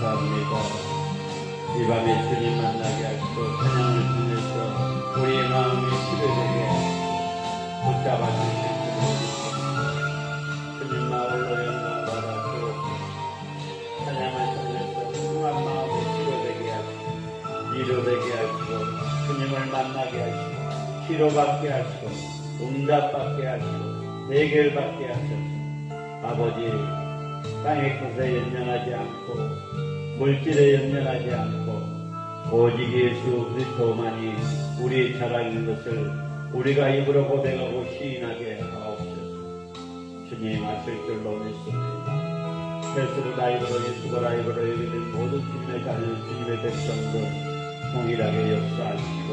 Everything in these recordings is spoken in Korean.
감사합니다. 이 밤에 주님 만나게 하시고 찬양을 통해서 우리의 마음이 치료되게 붙잡아 주실 줄 주님 마을로 영광 받아주고 찬양을 통해서 숭한 마음이 치료되게 하시고 위로되게 하시고 주님을 만나게 하시고 치료받게 하시고 응답받게 하시고 해결받게 하셔서 아버지 땅의 것에 연연하지 않고 물질에 연연하지 않고 오직 예수 그리스도만이 우리의 자랑인 것을 우리가 입으로 고백하고 시인하게 하옵소서. 주님 하실 줄로 믿습니다. 스스로 나이브로 예수가 나이브로 여기는 모든 주님의 자녀 주님의 백성들 동일하게 역사하시고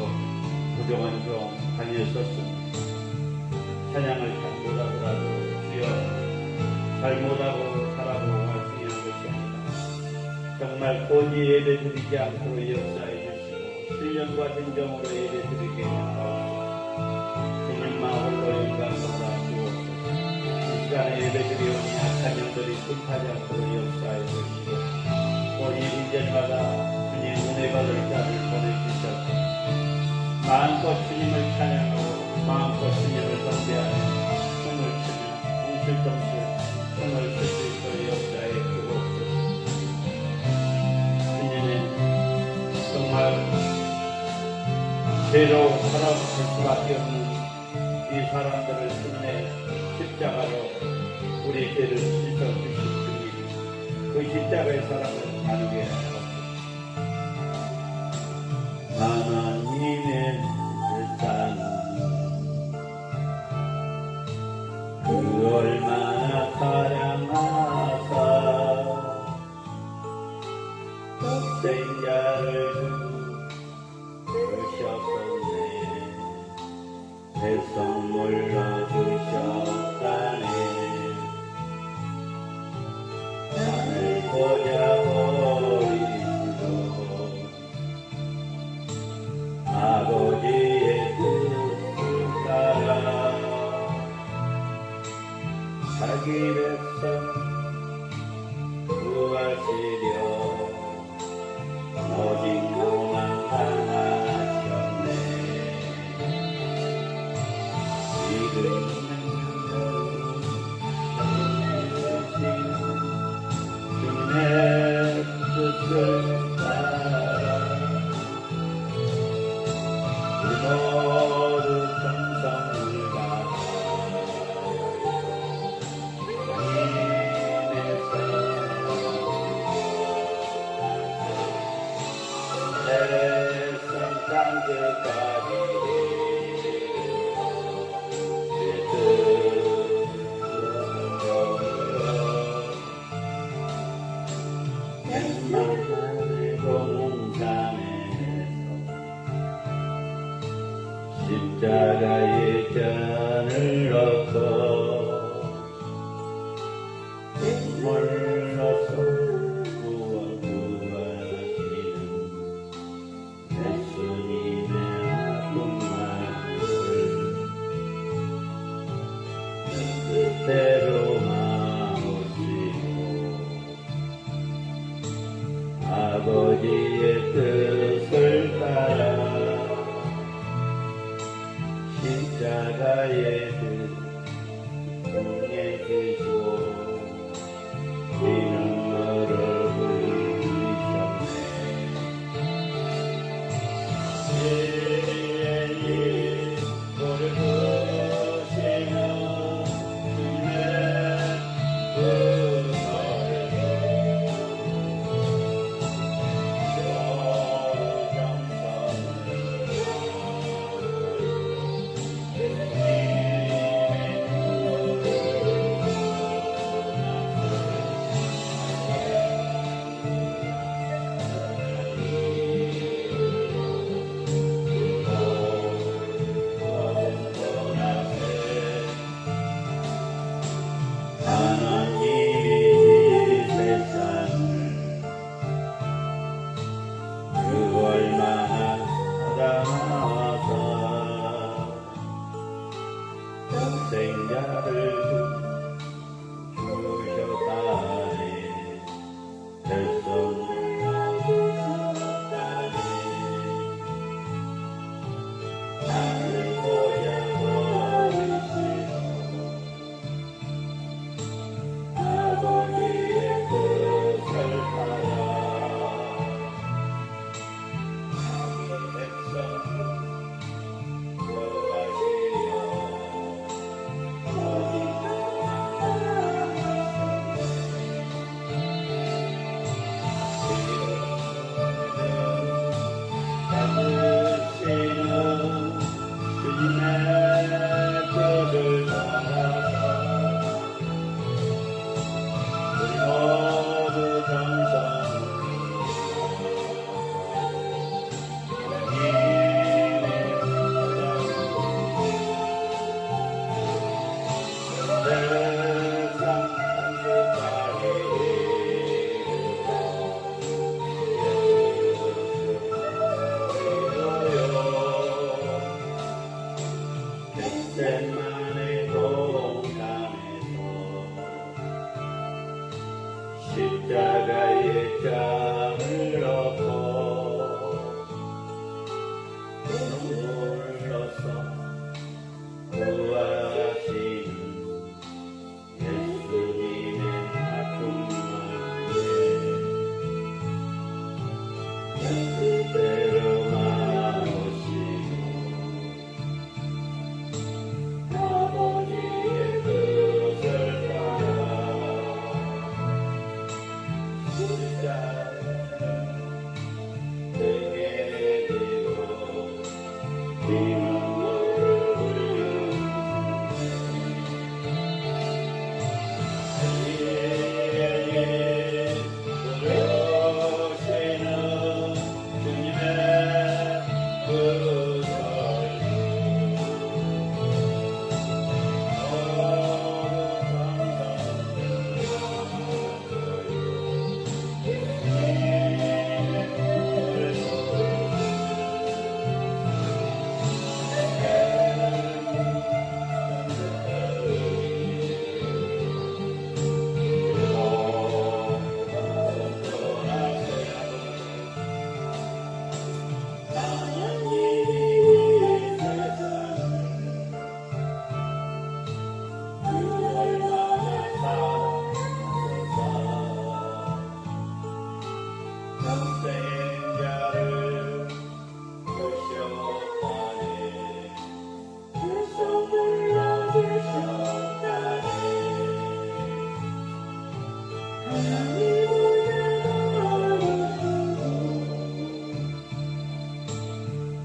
부정한 종 다니었었습니다. 찬양을 잘못하더라도 주여 잘못하고 살아보고 말씀하는 것이 아니라 정말 고지 예배 드리지 않도록 역사해 주시고 신령과 진정으로 예배 드리게 하옵소서. 주님만 홀로 영광 받아주옵소서. 이 시간에 예배 드리오니 악한 영들이 불타지 않도록 역사해 주시고 또 이 인전마다 주님 은혜 받을 자를 보내주셔서 마음껏 주님을 찬양하고 마음껏 주님을 경배하며 춤을 추며 웅실덩실 춤을 출 수 있도록 역사에 주옵소서. 주님은 정말 죄로 살아갈 수밖에 없는 이 사람들을 주님의 십자가로 우리 죄를 씻어 주실 주님 그 십자가의 사랑을 나누게 하옵소서. 하나님의 사랑 그 얼마나 사랑하사 독생자를 주셨네 배성물로 주셨다네 나를 보자버리시고 아버지의 뜻을 따라 자기 백성 구하시려 오직 너만 당하셨네. 이름 주님의 뜻을 따라 우리 모두 정성을 다하여 십자가의 잔을 넣고 물러서 구원하시는 예수님의 아픔만을 뜻대로 마오시고 아버지의 뜻을 따라 십자가의 뜻 응해주시고 겟세마네 동산에서 십자가의 짱을 얻고 눈물로써 구하시는 예수님의 아픔만에 그대로 마오시고 아버지의 뜻을 따라 십자가를 등에 지고 피눈물을 부르시는 주님의 그 영생자를 주셨다네 선물로 주셨다네 하나님보다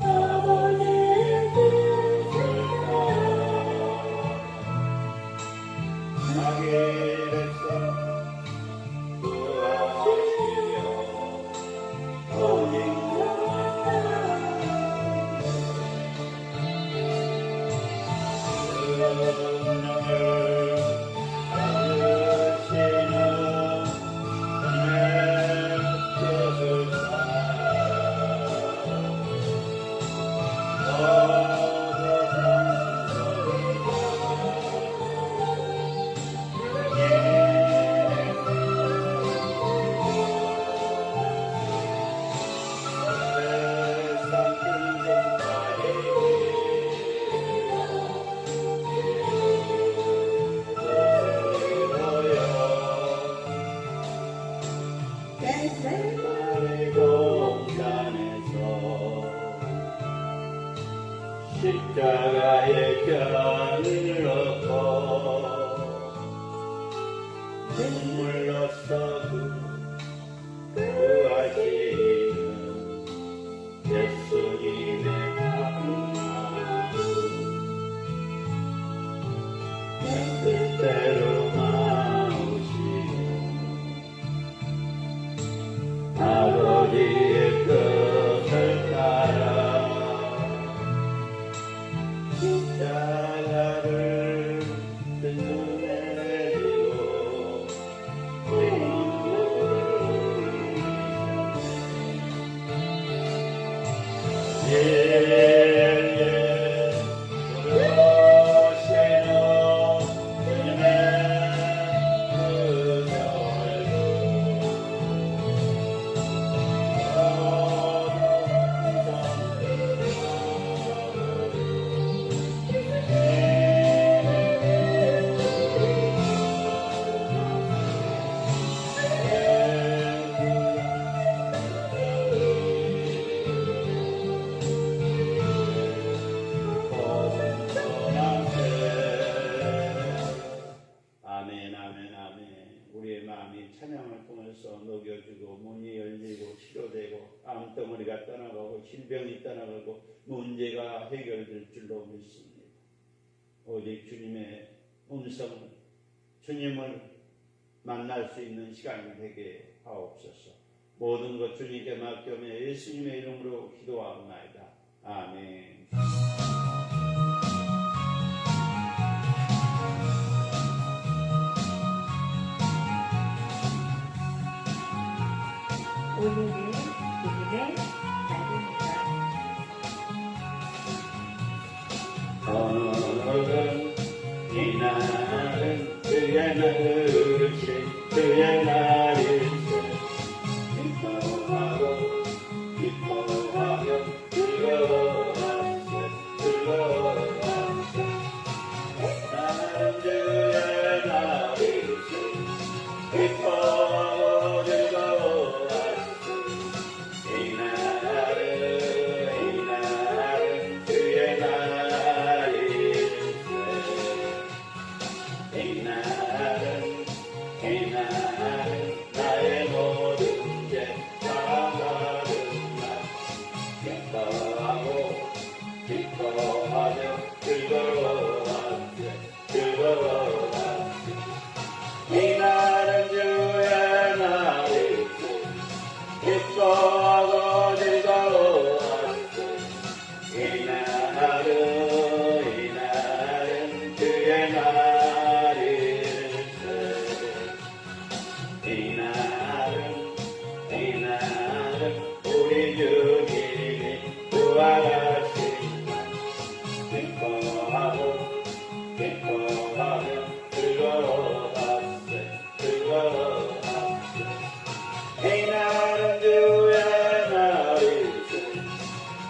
아버지의 뜻을 따라 자기 백성 구하시려 오직 성령을 받으시는 주님의 뜻을 겟세마네 동산에서 십자가의 뼈를 얻고 눈물로써 구하시는 예수님의 아픔만은 뜻대로 마오시고 아버지의 뜻을 따라 십자가를 등에 지고 눈물을 부르시는 주님의 그 아멘, 아멘, 아멘. 우리의 마음이 찬양을 통해서 녹여지고 문이 열리고 치료되고 암덩어리가 떠나가고 질병이 떠나가고 문제가 해결될 줄로 믿습니다. 오직 주님의 음성을 주님을 만날 수 있는 시간이 되게 하옵소서. 모든 것 주님께 맡겨며 예수님의 이름으로 기도하옵나이다. 아멘. 오늘은 주님의 날입니다. 오늘은 이날은 그의 누르신 그의 날일세. 기뻐하고 기뻐하며 즐거워하세 즐거워하세. 나는 주의 날일세. 기뻐하고 즐거워하세. 이날은 주의 날일세. 이날은 나의 모든 죄 사하는 날. 기뻐하고 기뻐하며 즐거워하세 즐거워하세. 이날은 주의 날일세. 기뻐하고 즐거워하세. 이날은 주의 날일세. 이날은 우리 주님이 부활하신 날. 기뻐하고 기뻐하며 즐거워하세 즐거워하세. 이날은 주의 날일세.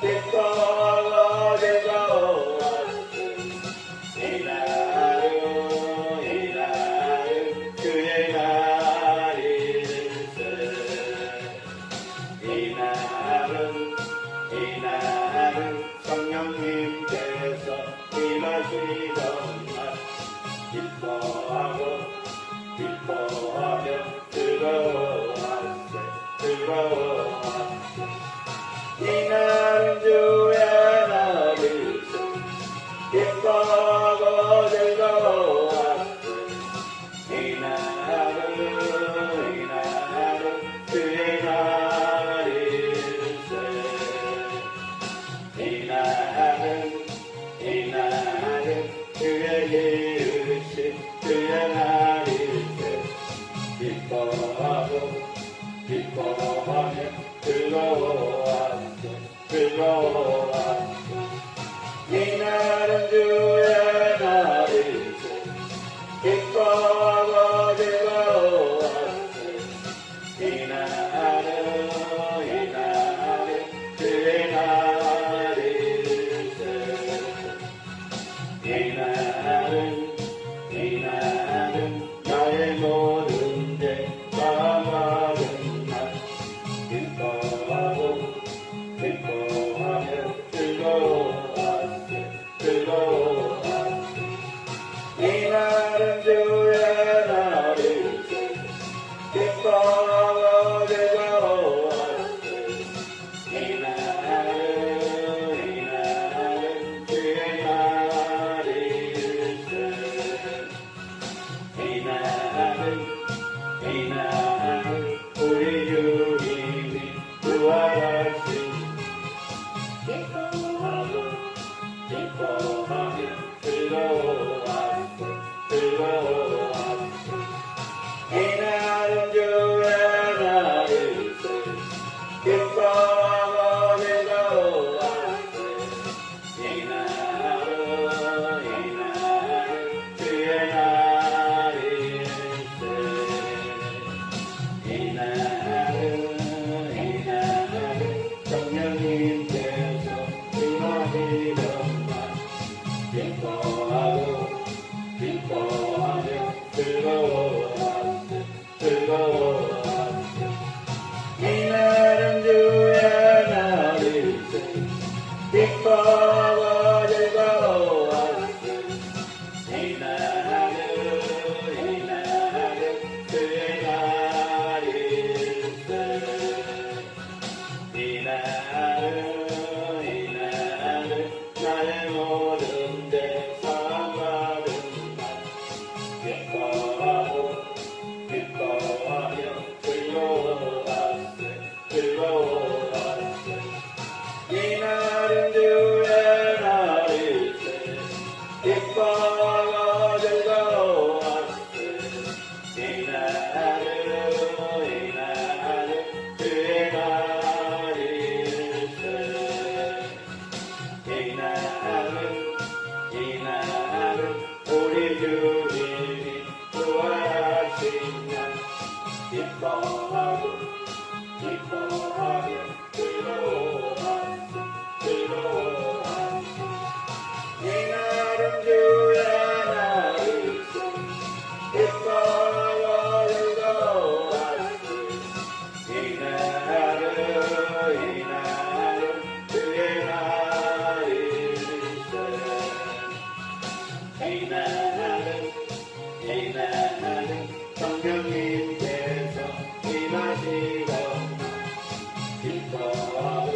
기뻐하고 즐거워하세. 이날은 주의 날일세. 이날은 성령님께서 일하시던 날. 기뻐하고 기뻐하며 즐거워하세 즐거워하세. 이날은 주의 날일세. 기뻐하고 즐거워하세. 이날은 주의 날일세. 이날은 주의 이르신 주의 날일세. 기뻐하고 기뻐하며 즐거워하세 즐거워하세. 이날은 주의 날일세. 기뻐하고 즐거워하세. 이날은 주의 날일세. 이날은 나의 모든 죄 사하는 날. 기뻐하고 기뻐하며 즐거워하세 즐거워하세. 이날은 주의 날일세. 기뻐하고 즐거워하세. 이날은 주의 날일세. 이날은 우리 주님이 부활하신 기뻐하고 기뻐하며 즐거워하세 즐거워하세. 이날은 주의 날일세. 기뻐하고 즐거워하세. 이날은 주의 날일세. 기뻐하고 기뻐하며 즐거워하세 즐거워하세 이 날은 주의 날이세 기뻐하고 즐거워하세 이 날은 주의 날이세 이 날은 성령님께서 임하시거나 기뻐하고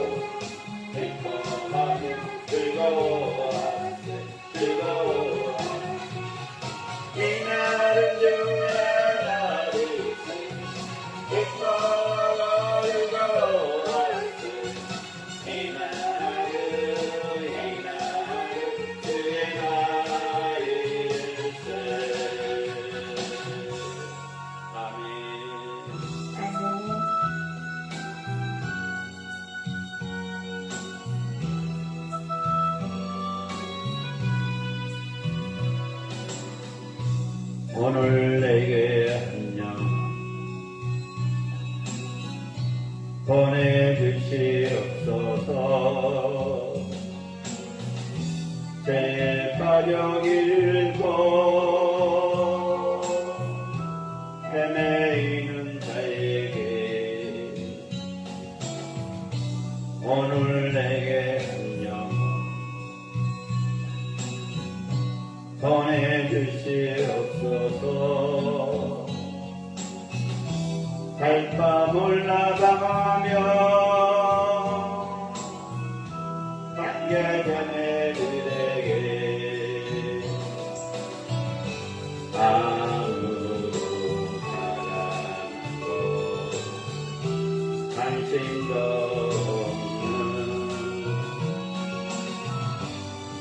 기뻐하며 즐거워하세 즐거워하세 이 날은 주의 날이세 기뻐하고 즐거워하세 이 날은 주의 날일세 아멘. 아멘. 오늘 내게 한영 보내주시옵소서 죄에 빠져 길고 헤매이는 자에게 오늘 내게 한영 보내주시옵소서 달밤 올라가며 관계자네 그에게 아무도 사랑하고 관심도 없는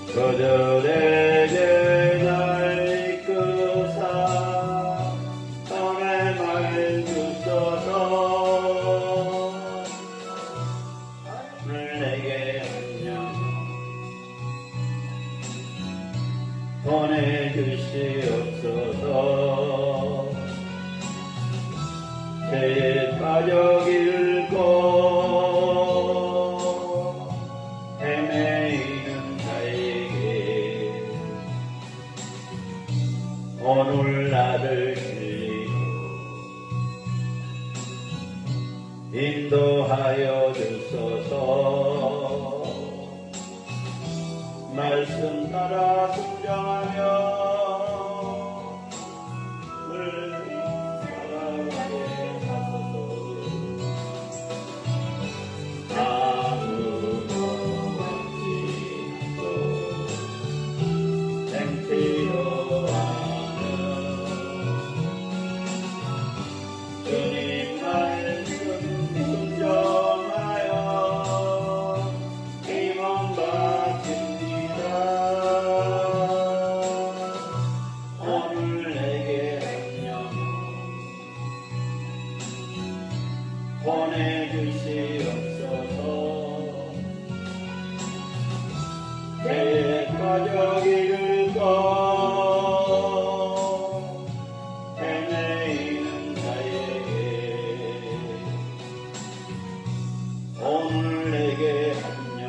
그들에게 날 이끄사 손에 말 주소서 오늘 내게 한영 보내주시옵소서 죄에 빠져 길고 헤매이는 자에게 오늘 나를 길리고 인도하여 주소서 말씀 따라 순종하며 물리 살아가게 하소서 아무도 없지 않고 생치로 하며 주님 말씀 순종하여 힘은 바칩니다 오늘 내게 한영 보내주시옵소서 죄에 빠져 길고 헤매이는 자에게 오늘 내게 한영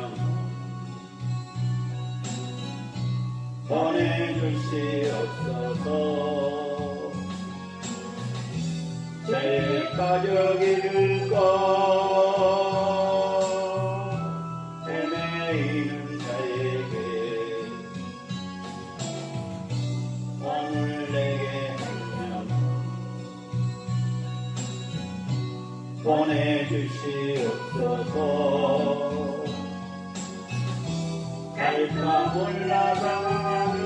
보내주시옵소서 죄에 빠져 길고 헤매이는 자에게 오늘 내게 한영 보내주시옵소서 달밤 올라가며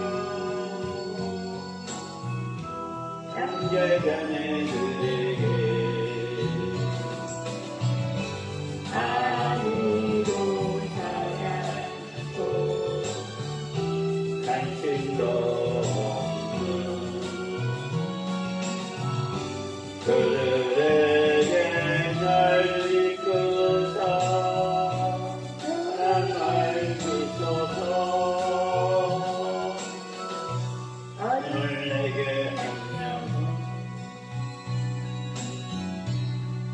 형제자매 그에게 아무도 사랑하고 관심도 없는 그들에게 날 이끄사 사랑할 주소서 오늘 내게 한영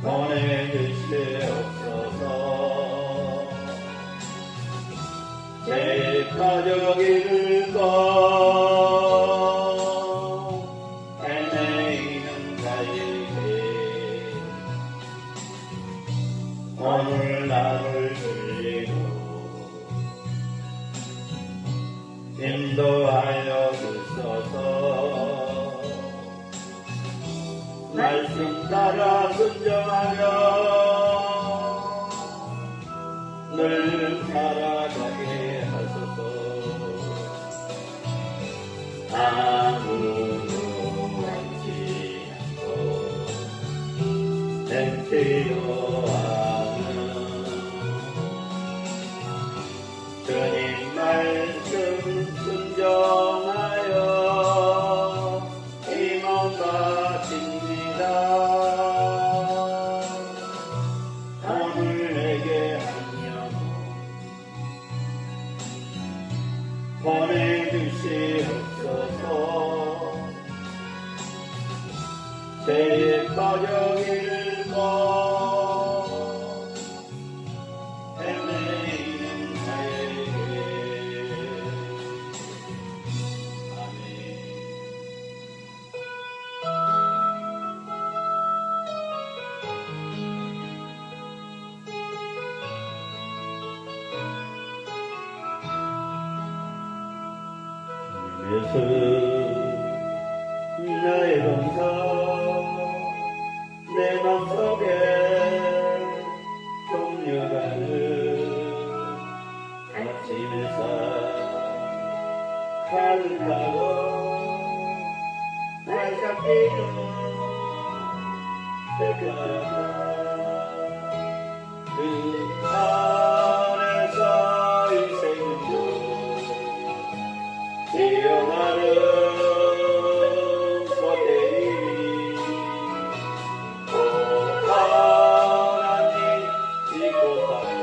보내주시옵소서. 제 가족 잃고 헤매이는 자에게 오늘 나를 들리고 인도하여 주소서. 말씀 따라 순종하며 늘 살아가게 하소서. 아무도 원치 않고 필요하는 주님 말씀 순종하여 이 몸 바칩니다. 오늘 내게 한 영혼 보내주시옵소서. 제 가족 잃고 헤매이는 자에게. 아멘. 예수 나의 동서 내 맘속에 동료가는 아침에서 칼을 타고 발잡기로 새까맣다. 그 안에서 이 생명도 뛰어나는 꽃대리. 오 하나님 잊고 살아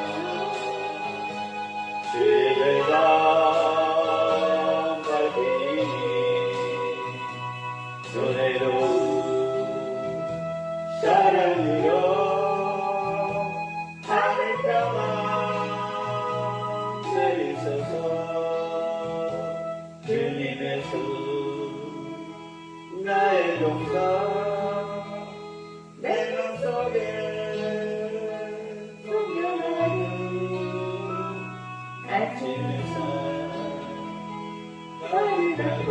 주의를 밝히니 은혜로운 사랑으로 하늘까만 내리소서. 주님의 손 나의 용사 내 맘속에 풍경하는 아침에서 어리다고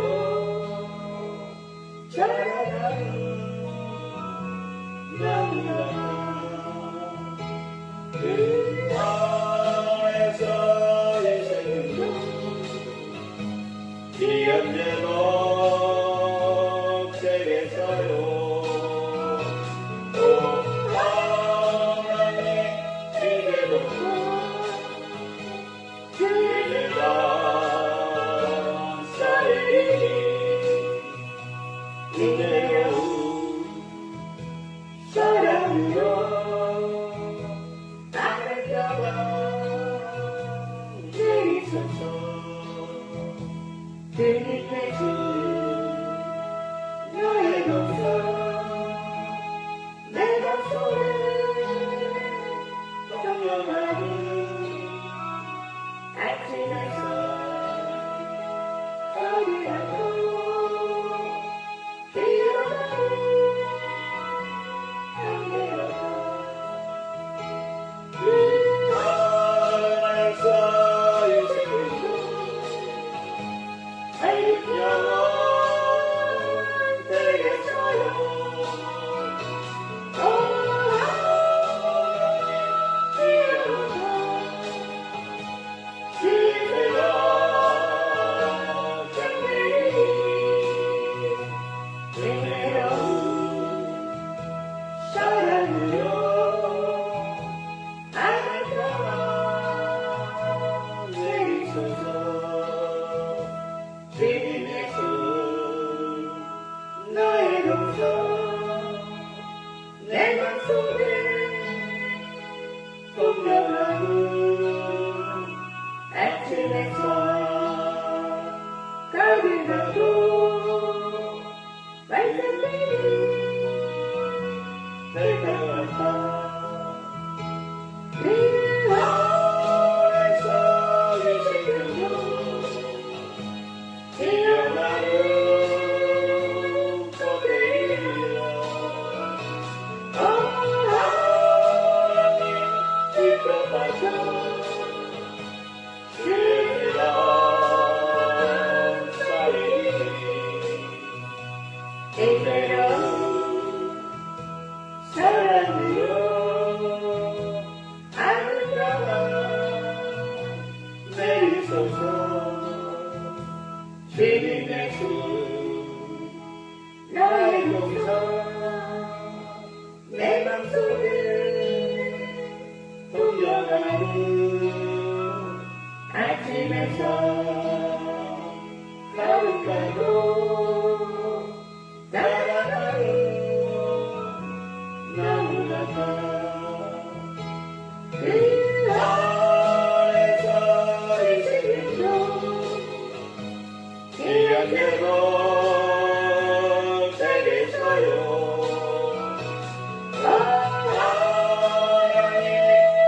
자라나는 나무가 그 안에서 이 생명도 언제도 제게서요. 오 하나님 이제도 그대가 쌓이니 은혜로운 사랑으로 하늘까만 내리소서. 주님의 주 너의 동서 내 맘속에 동영하는 아침에서 어리라고 뛰어나는 향기로다. 그 안에서 이 생명도 영원 되겠어요. 오 하나님 이루어 지혜가 장래이 은혜로운 사랑으로 하늘까만 내리소서. 주님의 손 나의 동서 내 맘속에 동경하는 아침에서 가득하고 발산되는 새까만 같아 그 안에서 있으며 기억나는 그대이라 하나님 지켜봐줘 신이란 사이 때때로 사랑으로 아름다워 내리소서 주님의 수 나의 용서 내 맘속에 동경하는 아침에서 가을가도 날아가는 나무 같아 그 안에서 있으면서 기억되고 되겠어요 하나님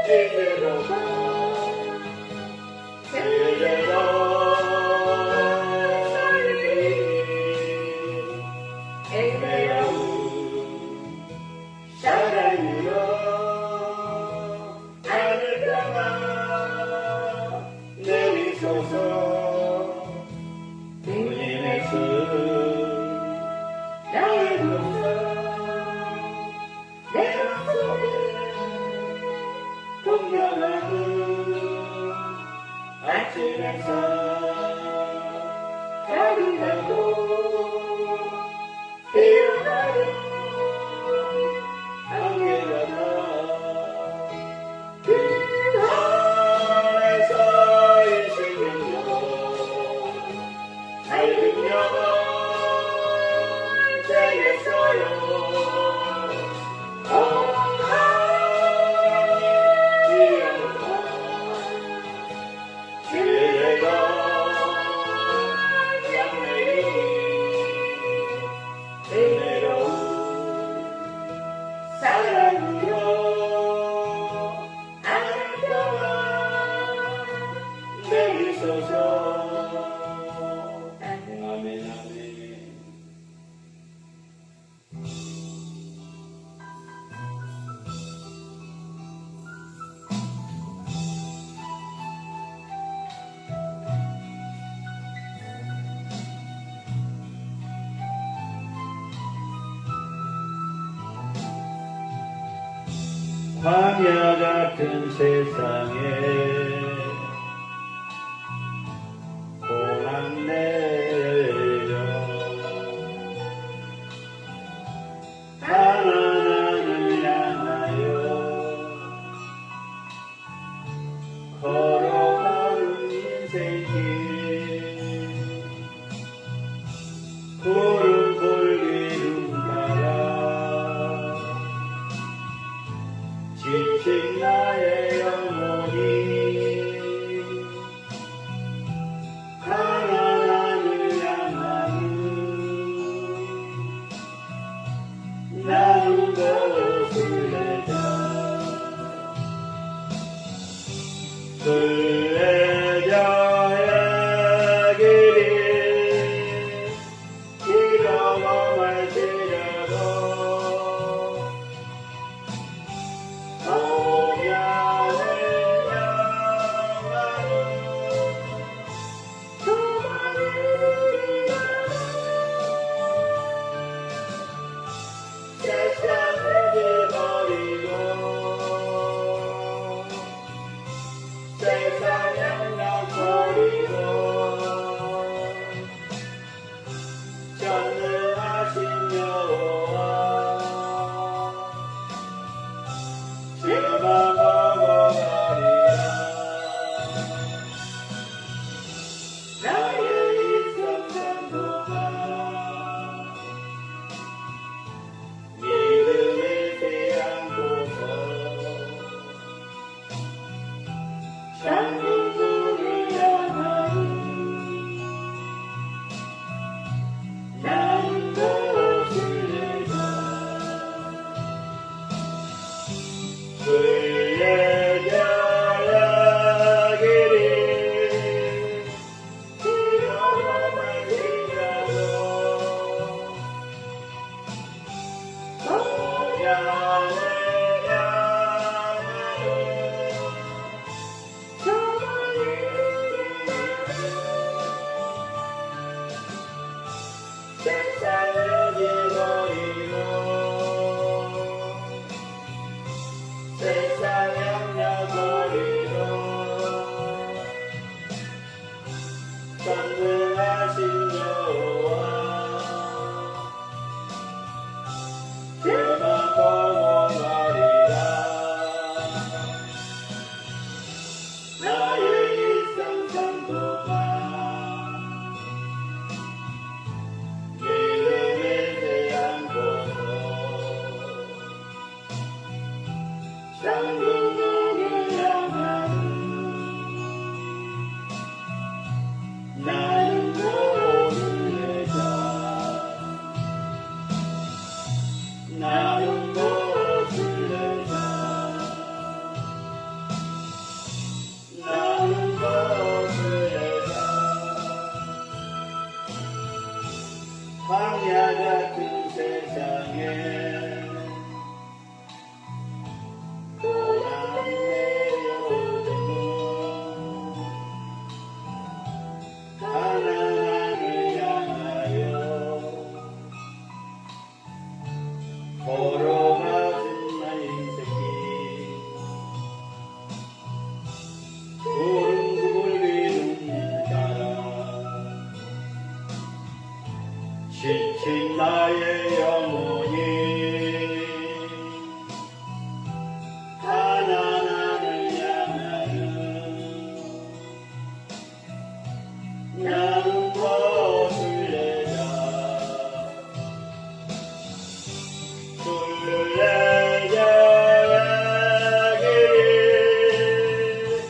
이대로가 이대로 애매로 사랑으로 하늘가마 내리소서 주님의 수 나의 용서 내 맘속에 동경하는 아침에서 가득하고 피어나는 안개같아 그 안에서 있으면요 밝은 영혼 되겠어요 하나님 이어서 그대가 장래이 은혜로운 사랑으로 아름다워 내리소서 아멘 아멘 광야 같은 세상에 고난 내려 하나님을 향하여 걸어가는 인생길 구름 볼기름 따라 지친 나의 영혼이 순례자야기리 뛰어나가리라도 고향을 향하여 세상을 잃어버리고 세상 양려버리고 전능하신 여호와 그만 보고 가리라 나의 일상 전도가 믿음에 대한 곳으로 장군을 향하는 나는 모든 내자 나는 모든 내자 나는 모든 내자 황야 같은 세상에 고난 내려오는 하나님을 향하여 걸어가는 나 인생이 구름 굴리는 사람 지친 나의 영혼이 하나님을 향하여 나는 무엇을 내자 순례자야기리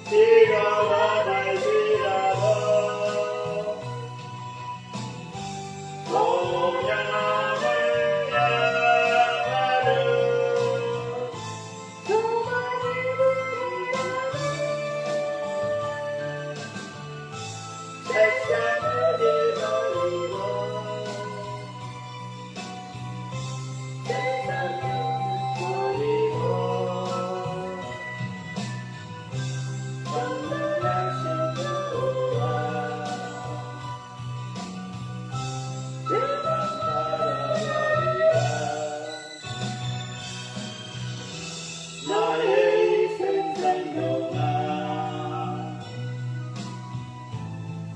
비가 와날지라도 고향을 향하는 세상을 잃어버리고 세상을 버리고 전능하신 여호와 그만 따라가리라 나의 인생 동안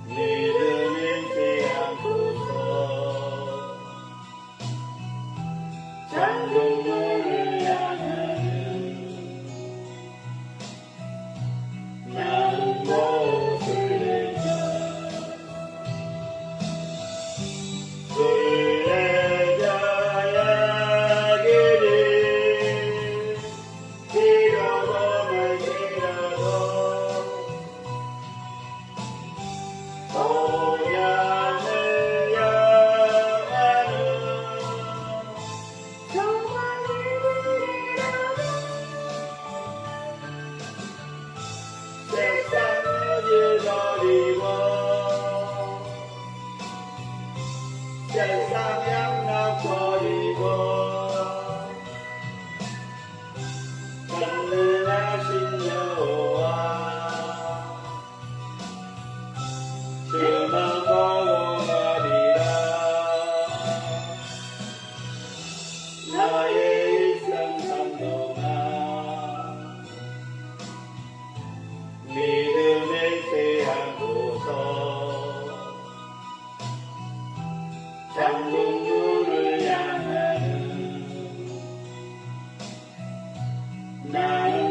믿음 잃지 않고서 장군문을 향하는 나는 무엇을 내자 순례자야기리 잃어버릴지라도 고향을 향하는 세상을 잃어버리고 세상 양락버리고 전능하신 여호와 그만 보고 가리라 나의 일상 산동안 믿음의 새하고서 장군문을 향하는 나는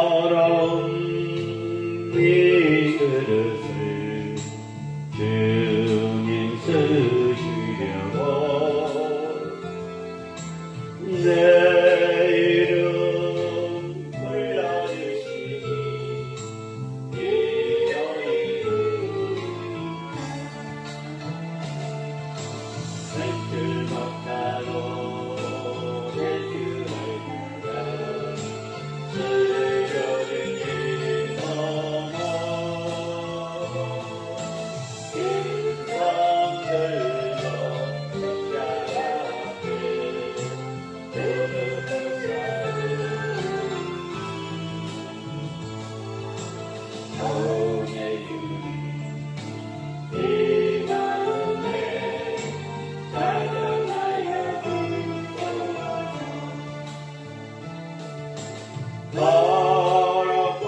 더러운 이 그릇을 주님 쓰시려고 내 이름 불러주시니 이 여인은 맥주 먹다고 맥주를 주라 더럽고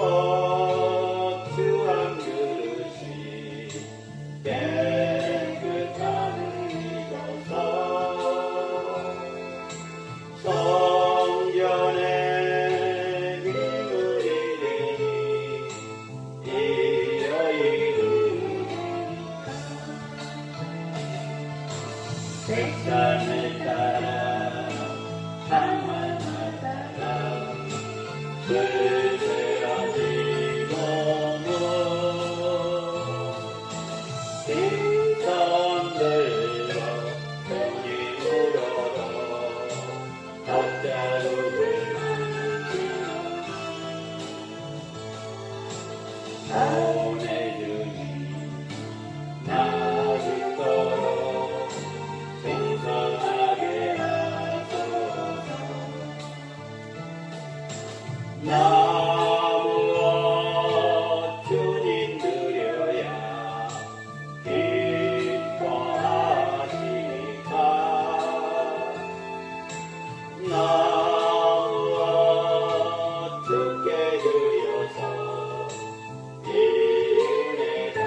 추한 그릇이 깨끗함을 입어서 성전에 기물이 되니 이러이르리라. 백산을 따라 강만을 따라 쓸쓸하지 몸은 빈손들로 손이 물어도 돗자루를 보내주니 나를 생성하게 하소서. 나무와 주님 드려야 기뻐하시니까 나무와 주께 드려서 이 은혜가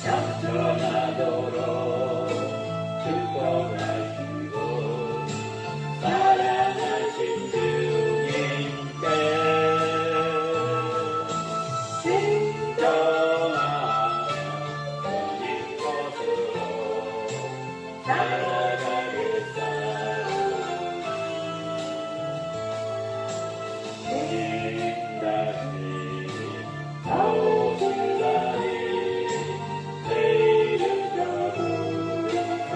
영전하도록 축복하시고 사랑하신 주님께 진정하며 주님 것으로 살아가겠사오니 주님 다시 나오실 날이 내일은 겨울이셔서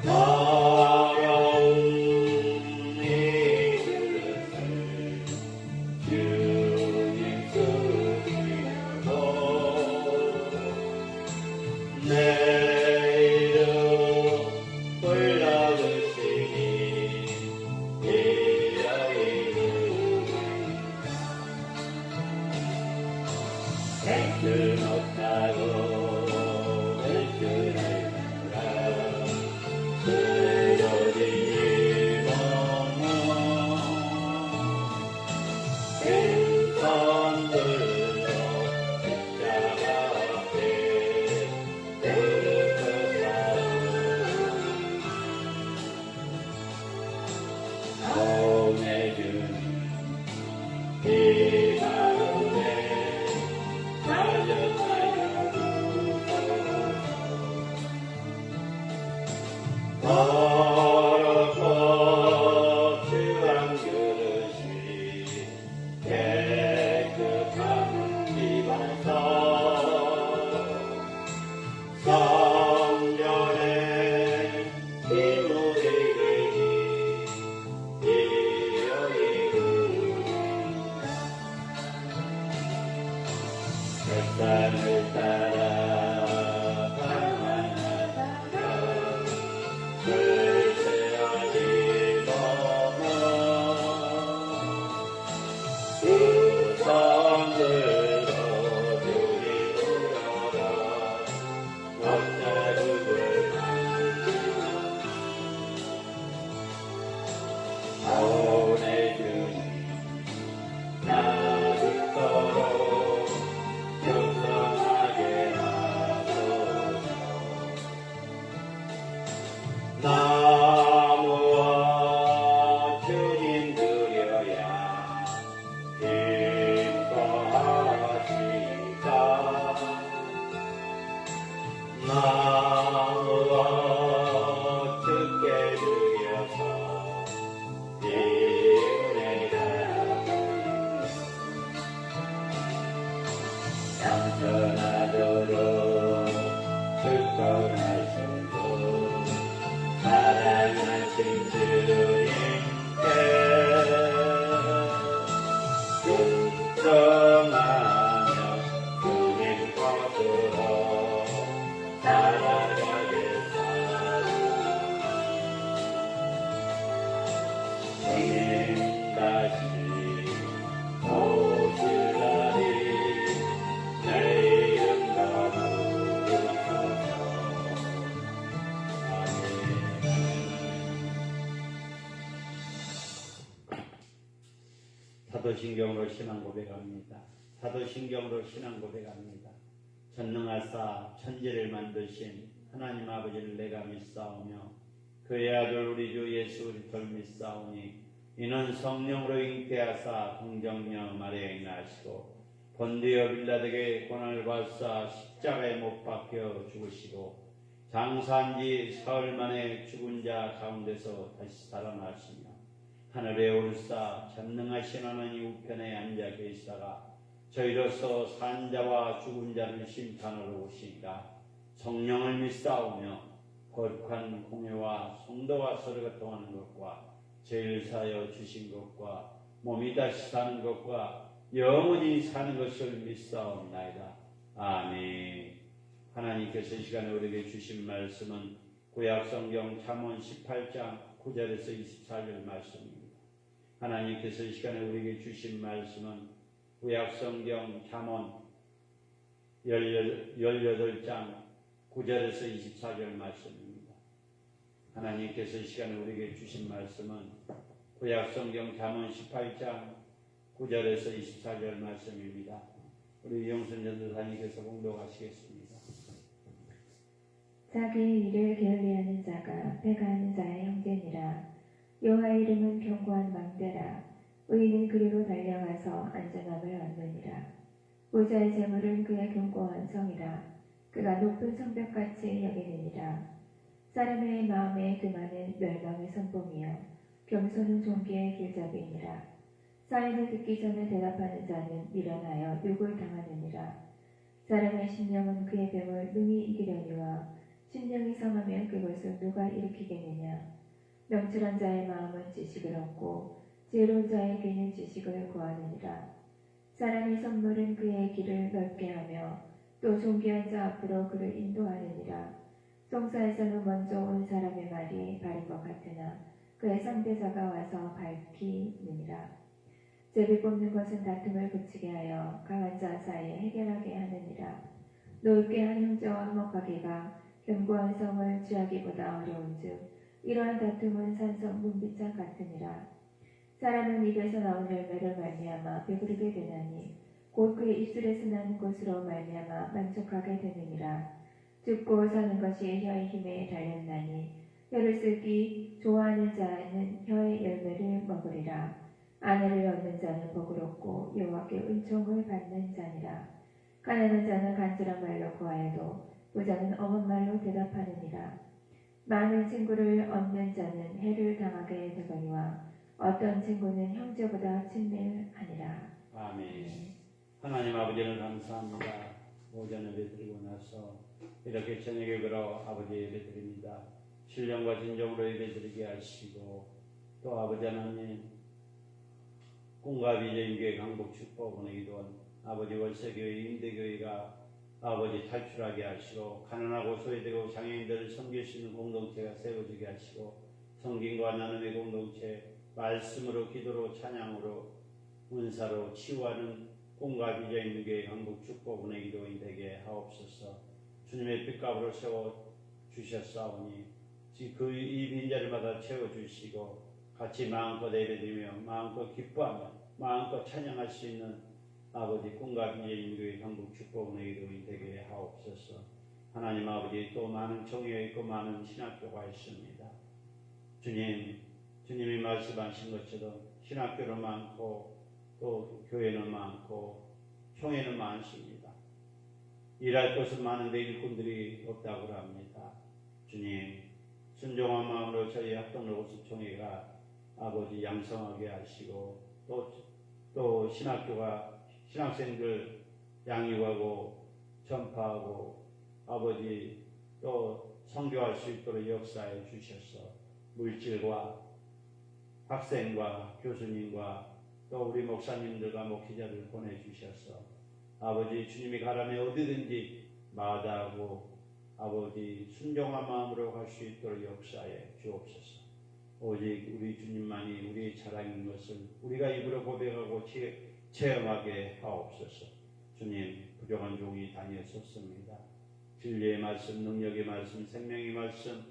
더러운 이 그릇을 주님 쓰시려고 내일은 불러주시니 이러이르리라. 벤츠 못하고 벤츠를 타라 쓰러진 이 몸은 빈손들로 십자가 앞에 들어서사오 보내주니 이 마음에 더럽고 추한 그릇이 깨끗함을 입어서 성전에 기물이 되니 이러이르리라. 백산을 따라 강만을 따라 사도신경으로 신앙 고백합니다. 사도신경으로 신앙 고백합니다. 전능하사 천지를 만드신 하나님 아버지를 내가 믿사오며 그의 아들 우리 주 예수 그리스도를 믿사오니 이는 성령으로 잉태하사 동정녀 마리아에 나시고 본디오 빌라에게 고난을 받사 십자가에 못 박혀 죽으시고 장사한 지 사흘 만에 죽은 자 가운데서 다시 살아나시며 하늘에 오르사 전능하신 하나님 우편에 앉아 계시다가 저희로서 산 자와 죽은 자를 심판하러 오시니라. 성령을 믿사오며 거룩한 공회와 성도와 서로 교통하는 것과 죄를 사하여 주신 것과 몸이 다시 사는 것과 영원히 사는 것을 믿사옵나이다. 아멘. 하나님께서 이 시간에 우리에게 주신 말씀은 구약성경 잠언 18장 9절에서 24절 말씀입니다. 하나님께서 이 시간에 우리에게 주신 말씀은 구약성경 잠언 18장 9절에서 24절 말씀입니다. 하나님께서 이 시간에 우리에게 주신 말씀은 구약성경 잠언 18장 9절에서 24절 말씀입니다. 우리 이용순 전도사님께서 공독하시겠습니다. 자기의 일을 게을리하는 자가 패가하는 자의 형제니라. 여호와의 이름은 견고한 망대라. 의인은 그리로 달려가서 안전함을 얻느니라. 부자의 재물은 그의 견고한 성이라. 그가 높은 성벽같이 여기느니라. 사람의 마음에 금하는 멸망의 선봉이여 겸손은 종기의 길잡이니라. 사인을 듣기 전에 대답하는 자는 미련하여 욕을 당하느니라. 사람의 심령은 그의 병을 능히 이기려니와 심령이 상하면 그것을 누가 일으키겠느냐. 명철한 자의 마음은 지식을 얻고 지혜로운 자에게는 지식을 구하느니라. 사람의 선물은 그의 길을 넓게 하며 또 존귀한 자 앞으로 그를 인도하느니라. 송사에서는 먼저 온 사람의 말이 바른 것 같으나 그의 상대자가 와서 밝히느니라. 제비 뽑는 것은 다툼을 그치게 하여 강한 자 사이에 해결하게 하느니라. 넓게 한 형제와 화목하기가 견고한 성을 취하기보다 어려운즉 이러한 다툼은 산성 문빗장 같으니라. 사람은 입에서 나온 열매를 말미암아 배부르게 되나니 곧 그의 입술에서 나는 것으로 말미암아 만족하게 되느니라. 죽고 사는 것이 혀의 힘에 달렸나니 혀를 쓰기 좋아하는 자는 혀의 열매를 먹으리라. 아내를 얻는 자는 복으롭고 여호와께 은총을 받는 자니라. 가난한 자는 간절한 말로 구하여도 부자는 엄한 말로 대답하느니라. 많은 친구를 얻는 자는 해를 당하게 되거니와 어떤 친구는 형제보다 친밀하니라. 아멘. 하나님 아버지를 감사합니다. 오전 예배 드리고 나서 이렇게 저녁 예배로 아버지 예배 드립니다. 신령과 진정으로 예배 드리게 하시고 또 아버지 하나님 꿈과 비전인 교회 강복 축복 보내기도 아버지 월세교회 임대교회가 아버지 탈출하게 하시고 가난하고 소외되고 장애인들을 섬길 수 있는 공동체가 세워지게 하시고 성김과 나눔의 공동체 말씀으로 기도로 찬양으로 은사로 치유하는 꿈과 비전 있는 교회 강복 축복 보내기도 되게 하옵소서. 주님의 빛값으로 세워 주셨사오니 이 빈자리마다 채워주시고 같이 마음껏 예배드리며 마음껏 기뻐하며 마음껏 찬양할 수 있는 아버지 꿈과 비전인 교회 강북 축복은혜로 되게 하옵소서. 하나님 아버지 또 많은 총회가 있고 많은 신학교가 있습니다. 주님이 말씀하신 것처럼 신학교는 많고 또 교회는 많고 총회는 많습니다. 일할 곳은 많은데 일꾼들이 없다고 합니다. 주님 순종한 마음으로 저희 합동로고스 총회가 아버지 양성하게 하시고 또 신학생들 양육하고 전파하고 아버지 또 선교할 수 있도록 역사해 주셔서 물질과 학생과 교수님과 또 우리 목사님들과 목회자를 보내주셔서 아버지 주님이 가라면 어디든지 마다하고 아버지 순종한 마음으로 갈 수 있도록 역사해 주옵소서. 오직 우리 주님만이 우리의 자랑인 것을 우리가 입으로 고백하고 체험하게 하옵소서. 주님 부족한 종이 다니었습니다. 진리의 말씀, 능력의 말씀, 생명의 말씀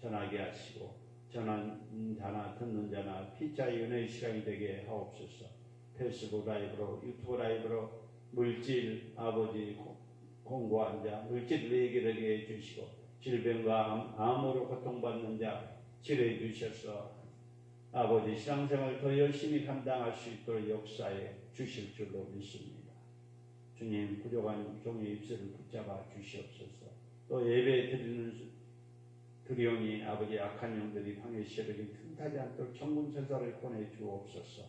전하게 하시고 전하는 자나 듣는 자나 피자의 은혜의 시간이 되게 하옵소서. 페이스북 라이브로, 유튜브 라이브로 물질 아버지 공고한 자, 물질을 해결하게 해주시고 질병과 암으로 고통받는 자 치료해 주셔서 아버지 신앙생활 더 열심히 감당할 수 있도록 역사해 주실 줄로 믿습니다. 주님, 부족한 종의 입술을 붙잡아 주시옵소서. 또 예배 드리오니 아버지 악한 영들이 방해 세력이 틈타지 않도록 천군천사를 보내 주옵소서.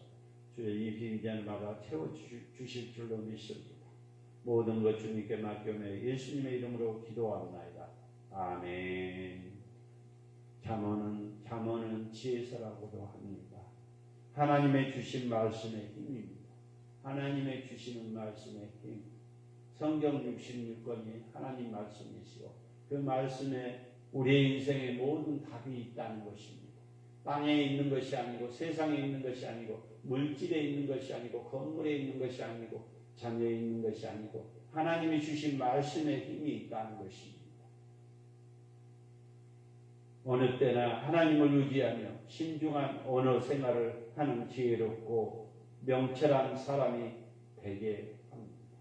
주의 이 빈잔을 막아 채워 주실 줄로 믿습니다. 모든 것 주님께 맡겨며 예수님의 이름으로 기도하옵나이다. 아멘. 잠언은 지혜서라고도 합니다. 하나님의 주신 말씀의 힘입니다. 하나님의 주시는 말씀의 힘. 성경 66권이 하나님 말씀이시고 그 말씀에 우리의 인생의 모든 답이 있다는 것입니다. 땅에 있는 것이 아니고 세상에 있는 것이 아니고 물질에 있는 것이 아니고 건물에 있는 것이 아니고 자녀에 있는 것이 아니고 하나님이 주신 말씀의 힘이 있다는 것입니다. 어느 때나 하나님을 의지하며 신중한 언어 생활을 하는 지혜롭고 명철한 사람이 되게 합니다.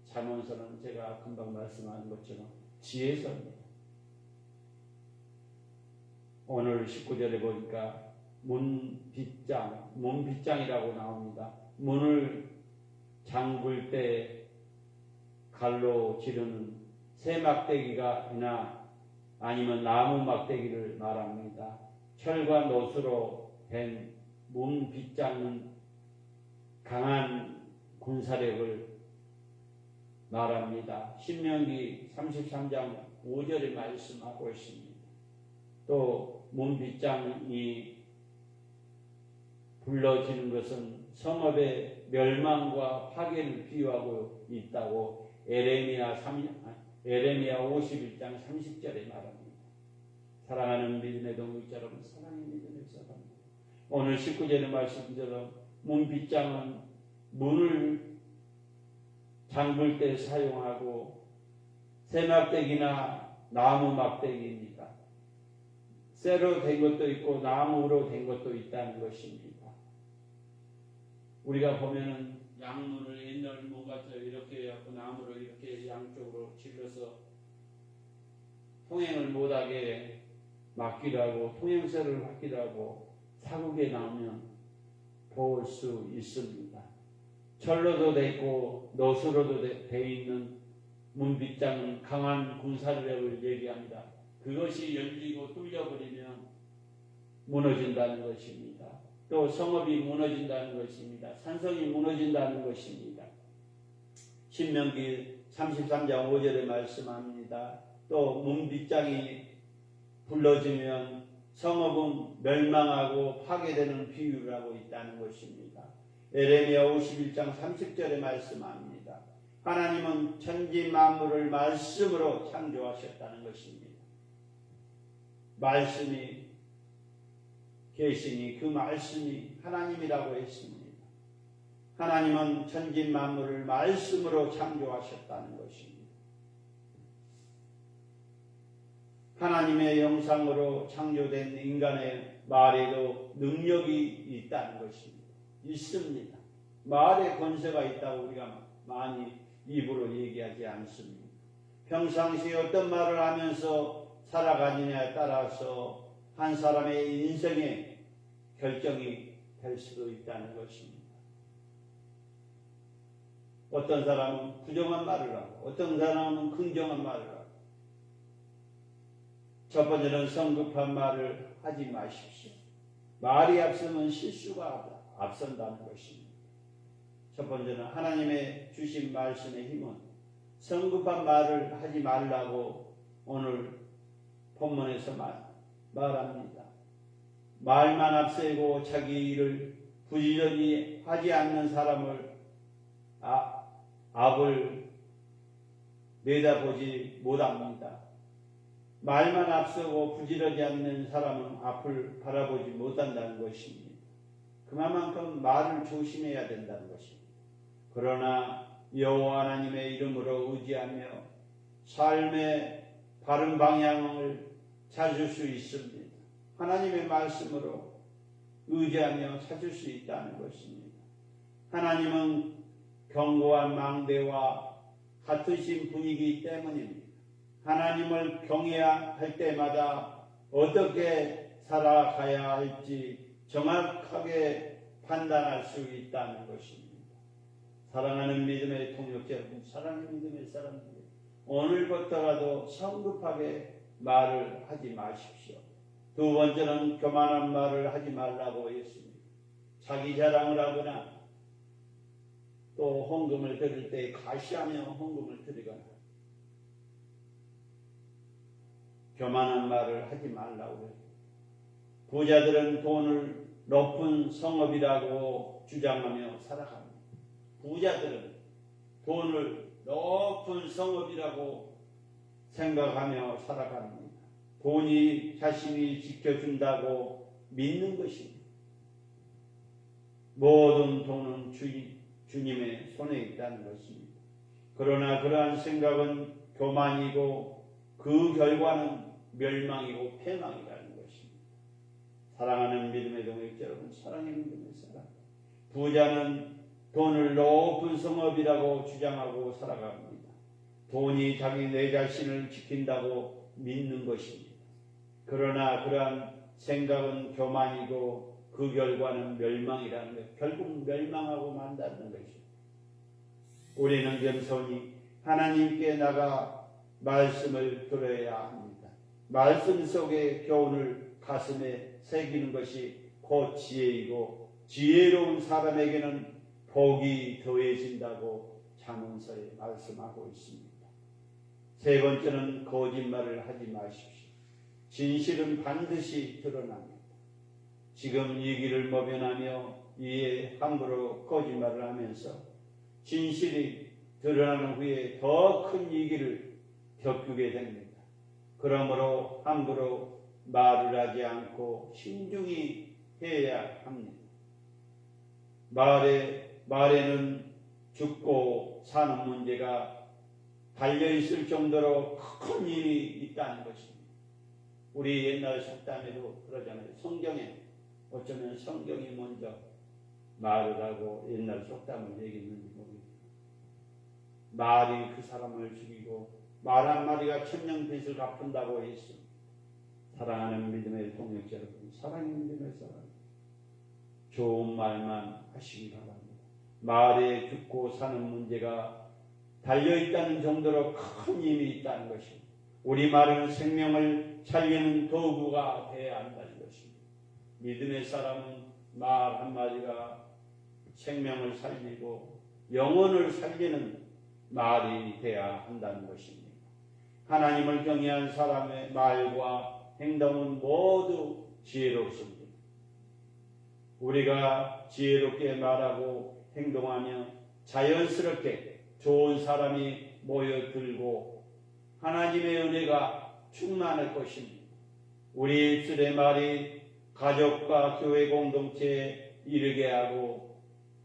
잠언서는 제가 금방 말씀한 것처럼 지혜서입니다. 오늘 19절에 보니까 문빗장이라고 나옵니다. 문을 잠글 때 갈로 지르는 새 막대기가 있나 아니면 나무 막대기를 말합니다. 철과 노수로 된 문빗장은 강한 군사력을 말합니다. 신명기 33장 5절에 말씀하고 있습니다. 또 문빗장이 불러지는 것은 성읍의 멸망과 파괴를 비유하고 있다고 에레미야 51장 30절에 말합니다. 사랑하는 믿음의 동역자 여러분, 사랑의 믿음의 사람입니다. 오늘 19절의 말씀처럼 문빗장은 문을 잠글 때 사용하고 새 막대기나 나무 막대기입니다. 쇠로 된 것도 있고 나무로 된 것도 있다는 것입니다. 우리가 보면은 양문을 옛날 문 같은 이렇게 해갖고 나무로 이렇게 양쪽으로 질러서 통행을 못하게 막기도 하고 통행세를 받기도 하고 사국에 나오면 볼 수 있습니다. 철로도 돼 있고 노수로도 돼 있는 문빗장은 강한 군사력을 얘기합니다. 그것이 열리고 뚫려버리면 무너진다는 것입니다. 또 성읍이 무너진다는 것입니다. 산성이 무너진다는 것입니다. 신명기 33장 5절에 말씀합니다. 또 문빗장이 불러지면 성읍은 멸망하고 파괴되는 비유를 하고 있다는 것입니다. 에레미야 51장 30절에 말씀합니다. 하나님은 천지 만물을 말씀으로 창조하셨다는 것입니다. 말씀이 계시니 그 말씀이 하나님이라고 했습니다. 하나님은 천지 만물을 말씀으로 창조하셨다는 것입니다. 하나님의 영상으로 창조된 인간의 말에도 능력이 있다는 것입니다. 있습니다. 말에 권세가 있다고 우리가 많이 입으로 얘기하지 않습니다. 평상시에 어떤 말을 하면서 살아가느냐에 따라서 한 사람의 인생의 결정이 될 수도 있다는 것입니다. 어떤 사람은 부정한 말을 하고 어떤 사람은 긍정한 말을 하고 첫 번째는 성급한 말을 하지 마십시오. 말이 앞서면 실수가 앞선다는 것입니다. 첫 번째는 하나님의 주신 말씀의 힘은 성급한 말을 하지 말라고 오늘 본문에서 말합니다. 말만 앞세고 자기 일을 부지런히 하지 않는 사람을 앞을 내다보지 못합니다. 말만 앞서고 부지런히 않는 사람은 앞을 바라보지 못한다는 것입니다. 그만큼 말을 조심해야 된다는 것입니다. 그러나 여호와 하나님의 이름으로 의지하며 삶의 바른 방향을 찾을 수 있습니다. 하나님의 말씀으로 의지하며 찾을 수 있다는 것입니다. 하나님은 견고한 망대와 같으신 분이기 때문입니다. 하나님을 경외해야 할 때마다 어떻게 살아가야 할지 정확하게 판단할 수 있다는 것입니다. 사랑하는 믿음의 통역자 여러분, 사랑하는 믿음의 사람들, 오늘부터라도 성급하게 말을 하지 마십시오. 두 번째는 교만한 말을 하지 말라고 했습니다. 자기 자랑을 하거나 또 헌금을 드릴 때 가시하며 헌금을 드리거나 교만한 말을 하지 말라고 해요. 부자들은 돈을 높은 성업이라고 주장하며 살아갑니다. 부자들은 돈을 높은 성업이라고 생각하며 살아갑니다. 돈이 자신이 지켜준다고 믿는 것입니다. 모든 돈은 주님의 손에 있다는 것입니다. 그러나 그러한 생각은 교만이고 그 결과는 멸망이고 패망이라는 것입니다. 사랑하는 믿음의 동역자 여러분, 사랑하는 믿음의 사람, 부자는 돈을 높은 성업이라고 주장하고 살아갑니다. 돈이 자기 내 자신을 지킨다고 믿는 것입니다. 그러나 그러한 생각은 교만이고 그 결과는 멸망이라는 것, 결국 멸망하고 만다는 것입니다. 우리는 겸손히 하나님께 나가 말씀을 들어야 합니다. 말씀 속의 교훈을 가슴에 새기는 것이 곧 지혜이고 지혜로운 사람에게는 복이 더해진다고 잠언서에 말씀하고 있습니다. 세 번째는 거짓말을 하지 마십시오. 진실은 반드시 드러납니다. 지금 이 길을 모면하며 이에 함부로 거짓말을 하면서 진실이 드러나는 후에 더 큰 이기를 겪게 됩니다. 그러므로 함부로 말을 하지 않고 신중히 해야 합니다. 말에는 죽고 사는 문제가 달려있을 정도로 큰 일이 있다는 것입니다. 우리 옛날 속담에도 그러잖아요. 성경에 어쩌면 성경이 먼저 말을 하고 옛날 속담을 얘기했는지 모르겠어요. 말이 그 사람을 죽이고 말 한마디가 천년빚을 갚는다고 했습니다. 사랑하는 믿음의 동역자 여러분, 사랑하는 믿음의 사람, 좋은 말만 하시기 바랍니다. 말에 죽고 사는 문제가 달려있다는 정도로 큰 힘이 있다는 것입니다. 우리 말은 생명을 살리는 도구가 되어야 한다는 것입니다. 믿음의 사람은 말 한마디가 생명을 살리고 영혼을 살리는 말이 되어야 한다는 것입니다. 하나님을 경외한 사람의 말과 행동은 모두 지혜롭습니다. 우리가 지혜롭게 말하고 행동하며 자연스럽게 좋은 사람이 모여들고 하나님의 은혜가 충만할 것입니다. 우리 입술의 말이 가족과 교회 공동체에 이르게 하고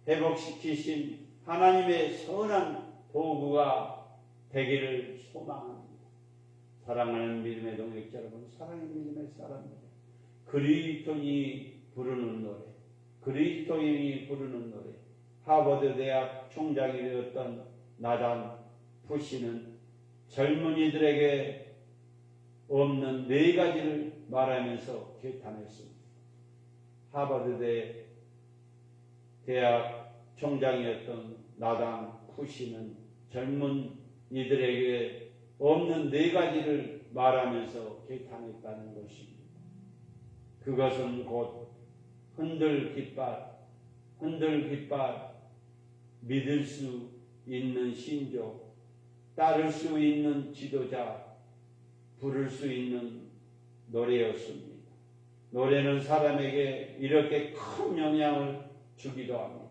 회복시키신 하나님의 선한 도구가 되기를 소망합니다. 사랑하는 믿음의 동역자 여러분, 사랑하는 믿음의 사람들, 그리스도인이 부르는 노래, 그리스도인이 부르는 노래, 하버드 대학 총장이 되었던 나단 푸시는 젊은이들에게 없는 네 가지를 말하면서 개탄했습니다. 하버드 대학 총장이었던 나단 푸시는 젊은이들에게 없는 네 가지를 말하면서 개탄했다는 것입니다. 그것은 곧 흔들 깃발, 믿을 수 있는 신조, 따를 수 있는 지도자, 부를 수 있는 노래였습니다. 노래는 사람에게 이렇게 큰 영향을 주기도 합니다.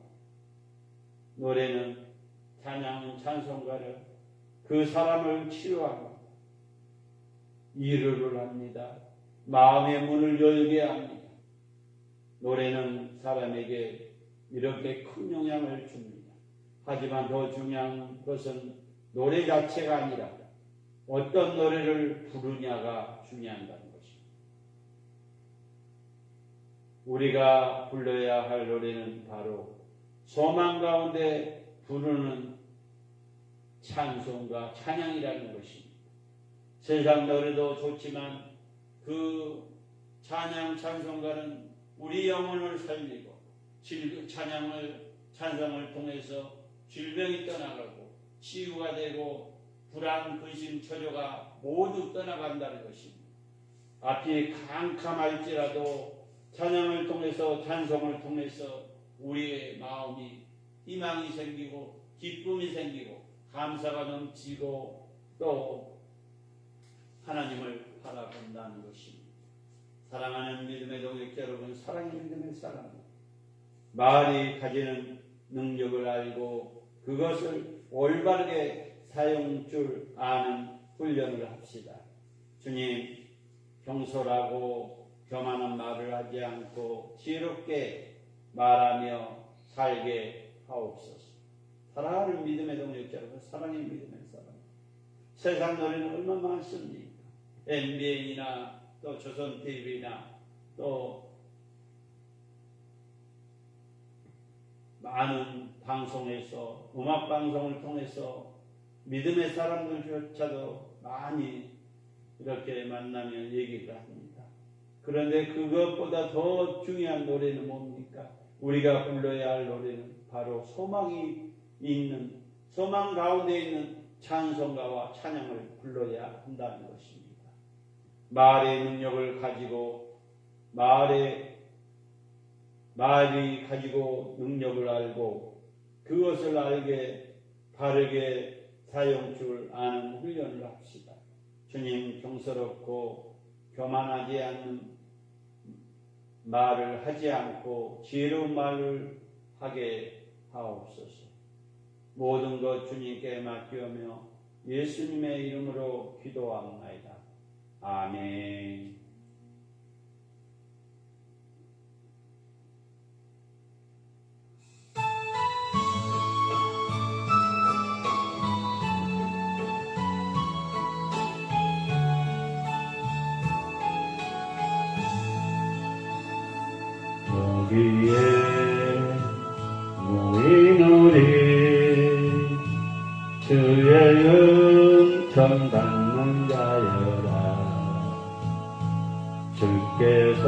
노래는 찬양은 찬송가를 그 사람을 치유합니다. 위로를 합니다. 마음의 문을 열게 합니다. 노래는 사람에게 이렇게 큰 영향을 줍니다. 하지만 더 중요한 것은 노래 자체가 아니라 어떤 노래를 부르냐가 중요하다는 것입니다. 우리가 불러야 할 노래는 바로 소망 가운데 부르는 찬송과 찬양이라는 것입니다. 세상 노래도 좋지만 그 찬양 찬송가는 우리 영혼을 살리고 찬송을 통해서 질병이 떠나가고 치유가 되고 불안, 근심, 초조가 모두 떠나간다는 것입니다. 앞이 캄캄할지라도 찬양을 통해서 찬송을 통해서 우리의 마음이 희망이 생기고 기쁨이 생기고 감사가 넘치고 또 하나님을 바라본다는 것입니다. 사랑하는 믿음의 동역자 여러분, 사랑의 믿음의 사람, 말이 가지는 능력을 알고 그것을 올바르게 사용할 줄 아는 훈련을 합시다. 주님, 경솔하고 교만한 말을 하지 않고 지혜롭게 말하며 살게 하옵소서. 사랑하는 믿음의 동역자 여러분, 사랑의 믿음의 사람, 세상 노래는 얼마나 많습니까? MBN이나 또 조선TV나 또 많은 방송에서 음악방송을 통해서 믿음의 사람들조차도 많이 이렇게 만나면 얘기를 합니다. 그런데 그것보다 더 중요한 노래는 뭡니까? 우리가 불러야 할 노래는 바로 소망이 있는, 소망 가운데 있는 찬송가와 찬양을 불러야 한다는 것입니다. 말의 능력을 가지고 말이 가지고 능력을 알고 그것을 알게 바르게 사용할 줄 아는 훈련을 합시다. 주님, 경스럽고 교만하지 않는 말을 하지 않고 지혜로운 말을 하게 하옵소서. 모든 것 주님께 맡기오며 예수님의 이름으로 기도합나이다. 아멘. 여기에 모인 우리 주의 은총 받는 자여라. 주께서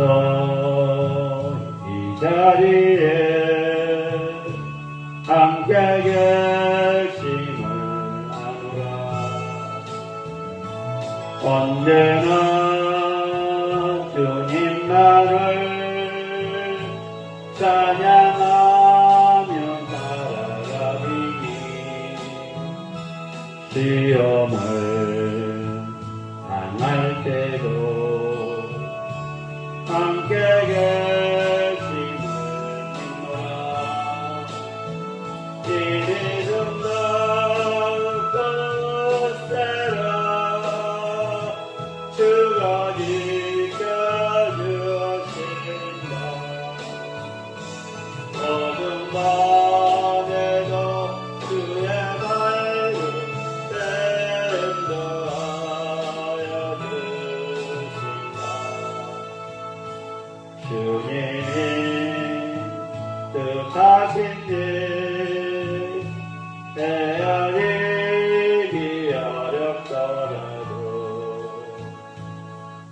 이 자리에 함께 계심을 아노라. 언제나 주님만을 찬양하며 살아가리니 시험을 당할 때도 함께 계심을 믿노라. 이리 좀 더 꽃새라 주가 지켜주신다. 어둠 밤에도 주의 밝은 인도하여 주신다. 주님이 뜻하신지 헤아리기 어렵더라도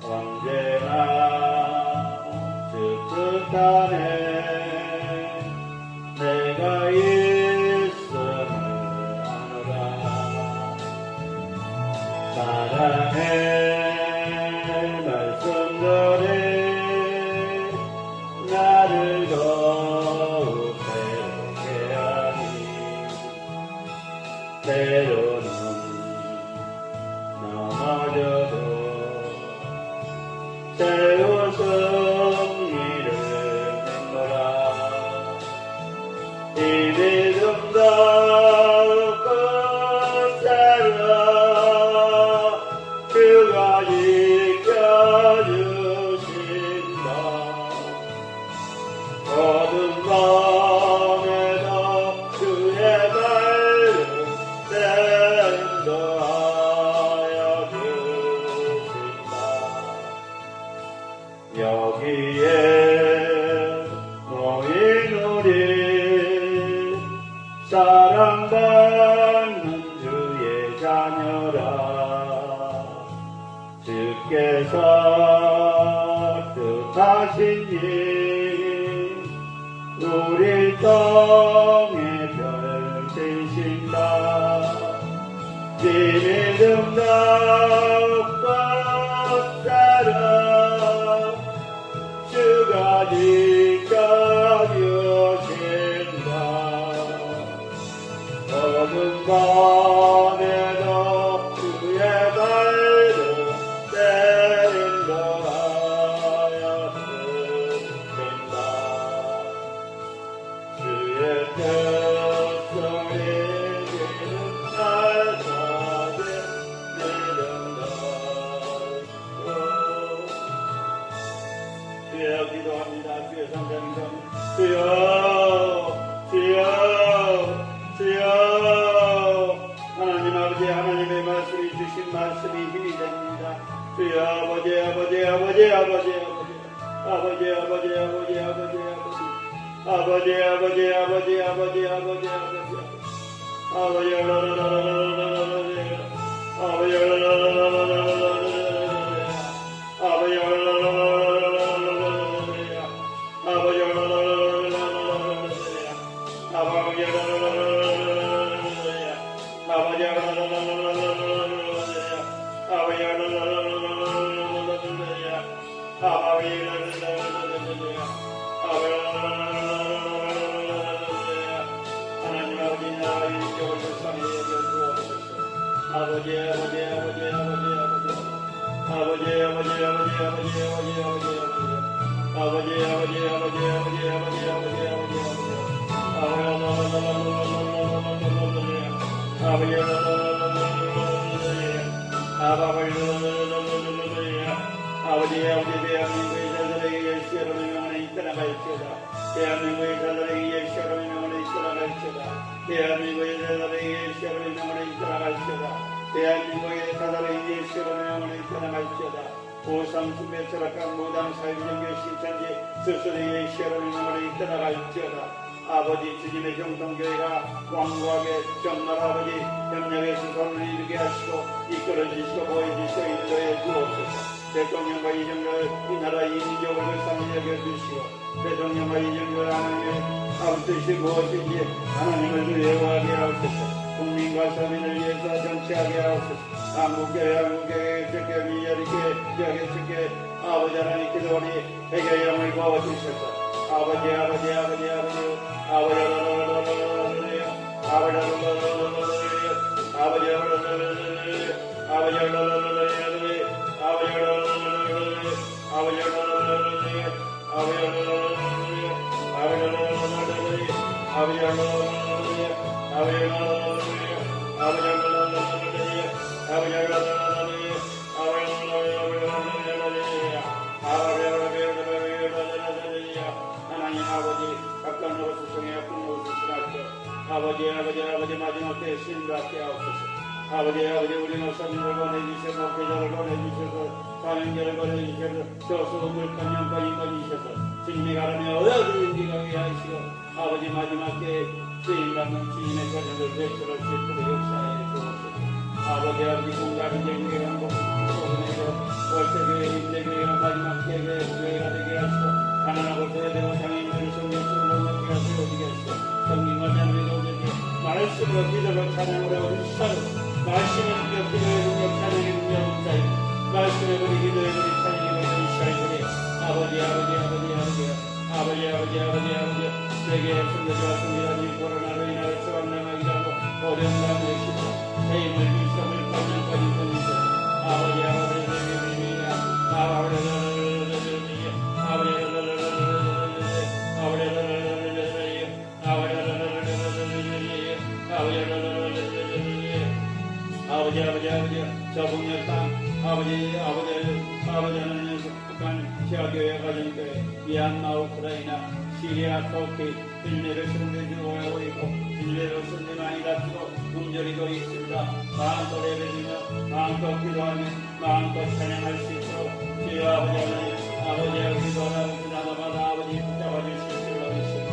언제나 주 뜻 안에 내가 있음을 아노라. 사랑의 말씀들이 나를 더욱 새롭게 하니 때로는 넘어져도 새로운 승리를 믿노라. 이 믿음 더욱 꽃새라 주가 지켜주신다. 어둠 밤에도 주의 밝은 인도하여 주신다. 여기에 모인 우리 하시니 우리 땅에 별 되신다 네 믿음 나빠따라 주가 지켜주신다 어둠 밤에도 주의 발로 때린 거하여 듣는다 주의 뜻소리는 날마다 들린다 주여 기도합니다 주의 성장성 주여 주여 주여 하나님 아버지 하나님의 말씀이 주신 말씀이 힘이 됩니다 주여 아버지 아버지 아버지 아버지 아버지 아버지 아버지 아버지 아버지 아버지 아버지 아버지 아버지 아버지 아버지 하나님 아버지 나라의 인격을 불쌍히 여겨주옵소서 아버지 아버지 아버지 아버지 아버지 아버지 아버지 아버지 아버지 아버지 아버지 아버지 아버지 아버지 대한민국의 자들에게 예수로 명하는 이끌어갈지어다 대한민국의 자들에게 예수로 명하는 이끌어갈지어다 대한민국의 자들에게 예수로 명하는 이끌어갈지어다 대한민국의 자들에게 예수로 명하는 이끌어갈지어다 보상 준비처럼 무당 사회정교 신천지 스스로 예수로 명하는 이끌어갈지어다 아버지 주님의 정통교회가 광고하게 정말 아버지 협력의 수선을 이루게 하시고 이끌어주시고 보여주시고 인도해 주옵소서 대통령과 이정을 이 나라 이민족을 불쌍히 여겨주시고 대통령과 이정을 하나님의 아버지 무엇인지 하나님을 두려워하게 하옵소서 국민과 서민을 위해서 정치하게 하옵소서 한국교회 특별히 여기게 아버지 하나님 기도하니 회개 영을 부어주셔서 아버지 아버지 아버지 아버지 아버지 아버지 아버지 아버지 마지막 때에 신받게 하옵소서 아버지 우리 목사님을 보내주셔서 목회자를 보내주셔서 사명자를 보내주셔서 교수음을 건영까지 꺼주셔서 주님의 가람에 어여든지 가게 하시고 아버지 마지막 때에 쓰임받는 주님의 권한을 베풀어 주시고 역사에 주옵소서 아버지 공간은 제국의 왕국 소금에서 월세교회 임대교회가 마지막 교회가 되게 하시고 가난하고 소외되고 장애인들을 성령으로 먹게 하시고 오게 하시고 성령과 자녀의 말씀으로 기도로 찬양으로 일사로 말씀을 함께 기도의 능력 찬양의 능력 자유 말씀의 우리 기도의 우리 찬양의 우리 이스라엘의 아버지 세계의 성도자와 성비라니 코로나로 인하여 추방당하기도 하고 어려운 가운데 시고 세임을 일성을 반영까지 보내주셔 아버지 저 북녘 땅 아버지 하나님 북한 시아교회 가정교회 미얀마 우크라이나 시리아 터키 인내를 승리해주고 하고 있고 인내를 승리 많이 다투고 굶주리고 있습니다. 마음껏 예배드리며 마음껏 기도하며 마음껏 찬양할 수 있도록 주여 아버지의 기도하고 기도하다마다 아버지 붙잡아주실 줄로 믿습니다.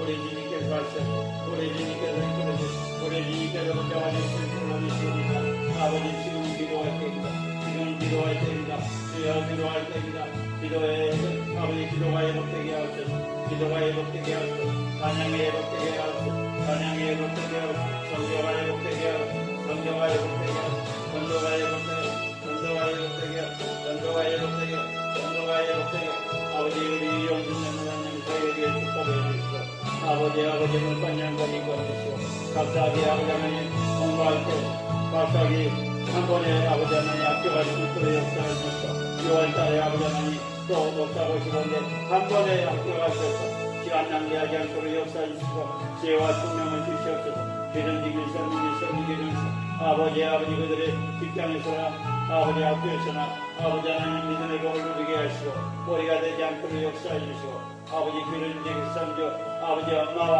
우리 주님께서 하시고 우리 주님께서 이끌어주시고 우리 주님께서 붙잡아주실 줄로 믿습니다. 아버지 지금 기도할 때입니다. 주여 기도할 때입니다. 기도해 아버지 기도가 회복되게 하옵소서. 기도가 회복되게 하옵소서. 찬양이 회복되게 하옵소서. 찬양이 회복되게 하옵소서. 성교가 회복되게 하옵소서. 성교가 회복되게 하옵소서. 전도가 회복되게 전도가 회복되게 전도가 회복되게 전도가 회복되게 아버지 우리 영준 하나님 저에게 축복해 주시고 아버지 물건양거리 거주시고 각자기 아버지 하나님 공부할 때 각자기 한 번에 아버지 하나님 학교갈 수 있도록 역사해 주시고 6월달에 아버지 하나님 또 목사고 싶은데 한 번에 학교가셔서 시간 낭비하지 않도록 역사해 주시고 지혜와 총명을 주시옵소서. 기름지길 섬기면서 아버지 그들의 직장에서나 아버지 학교에서나 아버지 하나님 믿음의 공을 누리게 하시고 꼬리가 되지 않도록 역사해 주시고 아버지 기름지길 섬겨 아버지 엄마와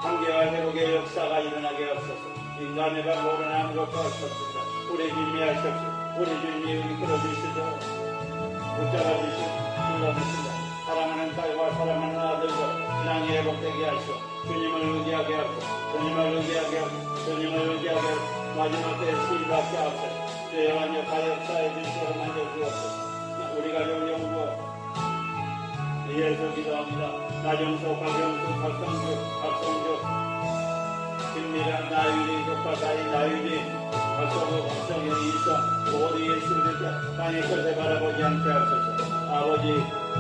관계와 회복의 역사가 일어나게 하옵소서. 인간의 방법으로는 아무것도 할 수 없습니다. 우리 주님이 하시옵소서. 우리 주님이 이끌어 주시도록 붙잡아 주시옵소서. 사랑하는 딸과 사랑하는 아들과 신앙이 회복되게 하시고 주님을 의지하게 하고 주님을 의지하게 하고 주님을 의지하게 하고 마지막 때에 시인받게 하옵소서. 주의 완벽한 역사에 주시고 만져주옵소서. 우리 가족 영구 예수 기도합니다. 나정수, 박영수, 박성주, 김미란, 나유리, 조카사이, 나유리, 박성우, 박성현, 이성 모두 예수를 땅의 것에 바라보지 않게 하옵소서. 아버지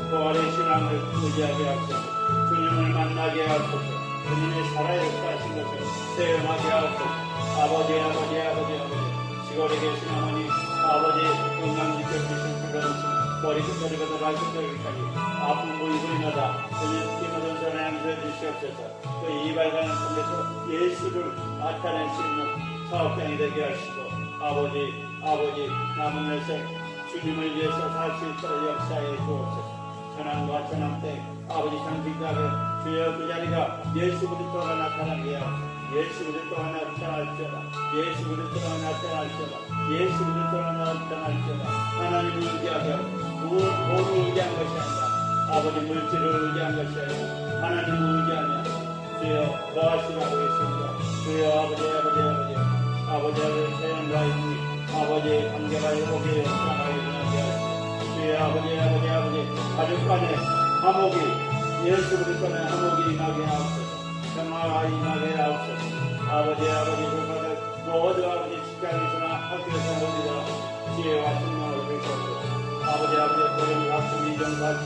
부활의 신앙을 의지하게 하옵소서. 주님을 만나게 하옵소서. 주님의 살아역사하신 것을 체험하게 하옵소서. 아버지 시골에 계신 어머니 아버지 건강 지켜주신 그런 머리끝부터 발끝까지 아픈 부위부위마다 주님 힘을 전해 안겨 주시옵소서. 그 이발관을 통해서 예수를 나타낼 수 있는 사업장이 되게 하시고 아버지 남은 날생 주님을 위해서 살 수 있도록 역사해 주옵소서. 천황과 천황때 아버지 상징자를 주여 그 자리가 예수 그리스도가 나타나게 하옵소서. 예수 그리스도가 나타날지어다. 예수 그리스도가 나타날지어다. 예수 그리스도가 나타날지어다. 하나님을 의지하게 하고 돈을 의지한 것이 아니라 아버지 물질을 의지한 것이 아니라 하나님을 의지하며 주여 거하시라고 했습니다. 주여 아버지 세연과 인미 아버지의 관계가 회복의 역사가 일어나게 하시고 주여 아버지 가족 간의 화목이 예수 그리스도의 화목이 임하게 하옵소서. 평화가 임하게 하옵소서. 아버지 그 모두 아버지 직장에서나 학교에서나 어디나 지혜와 총명을 베푸소서. 아버지 고령 가슴 이종 가슴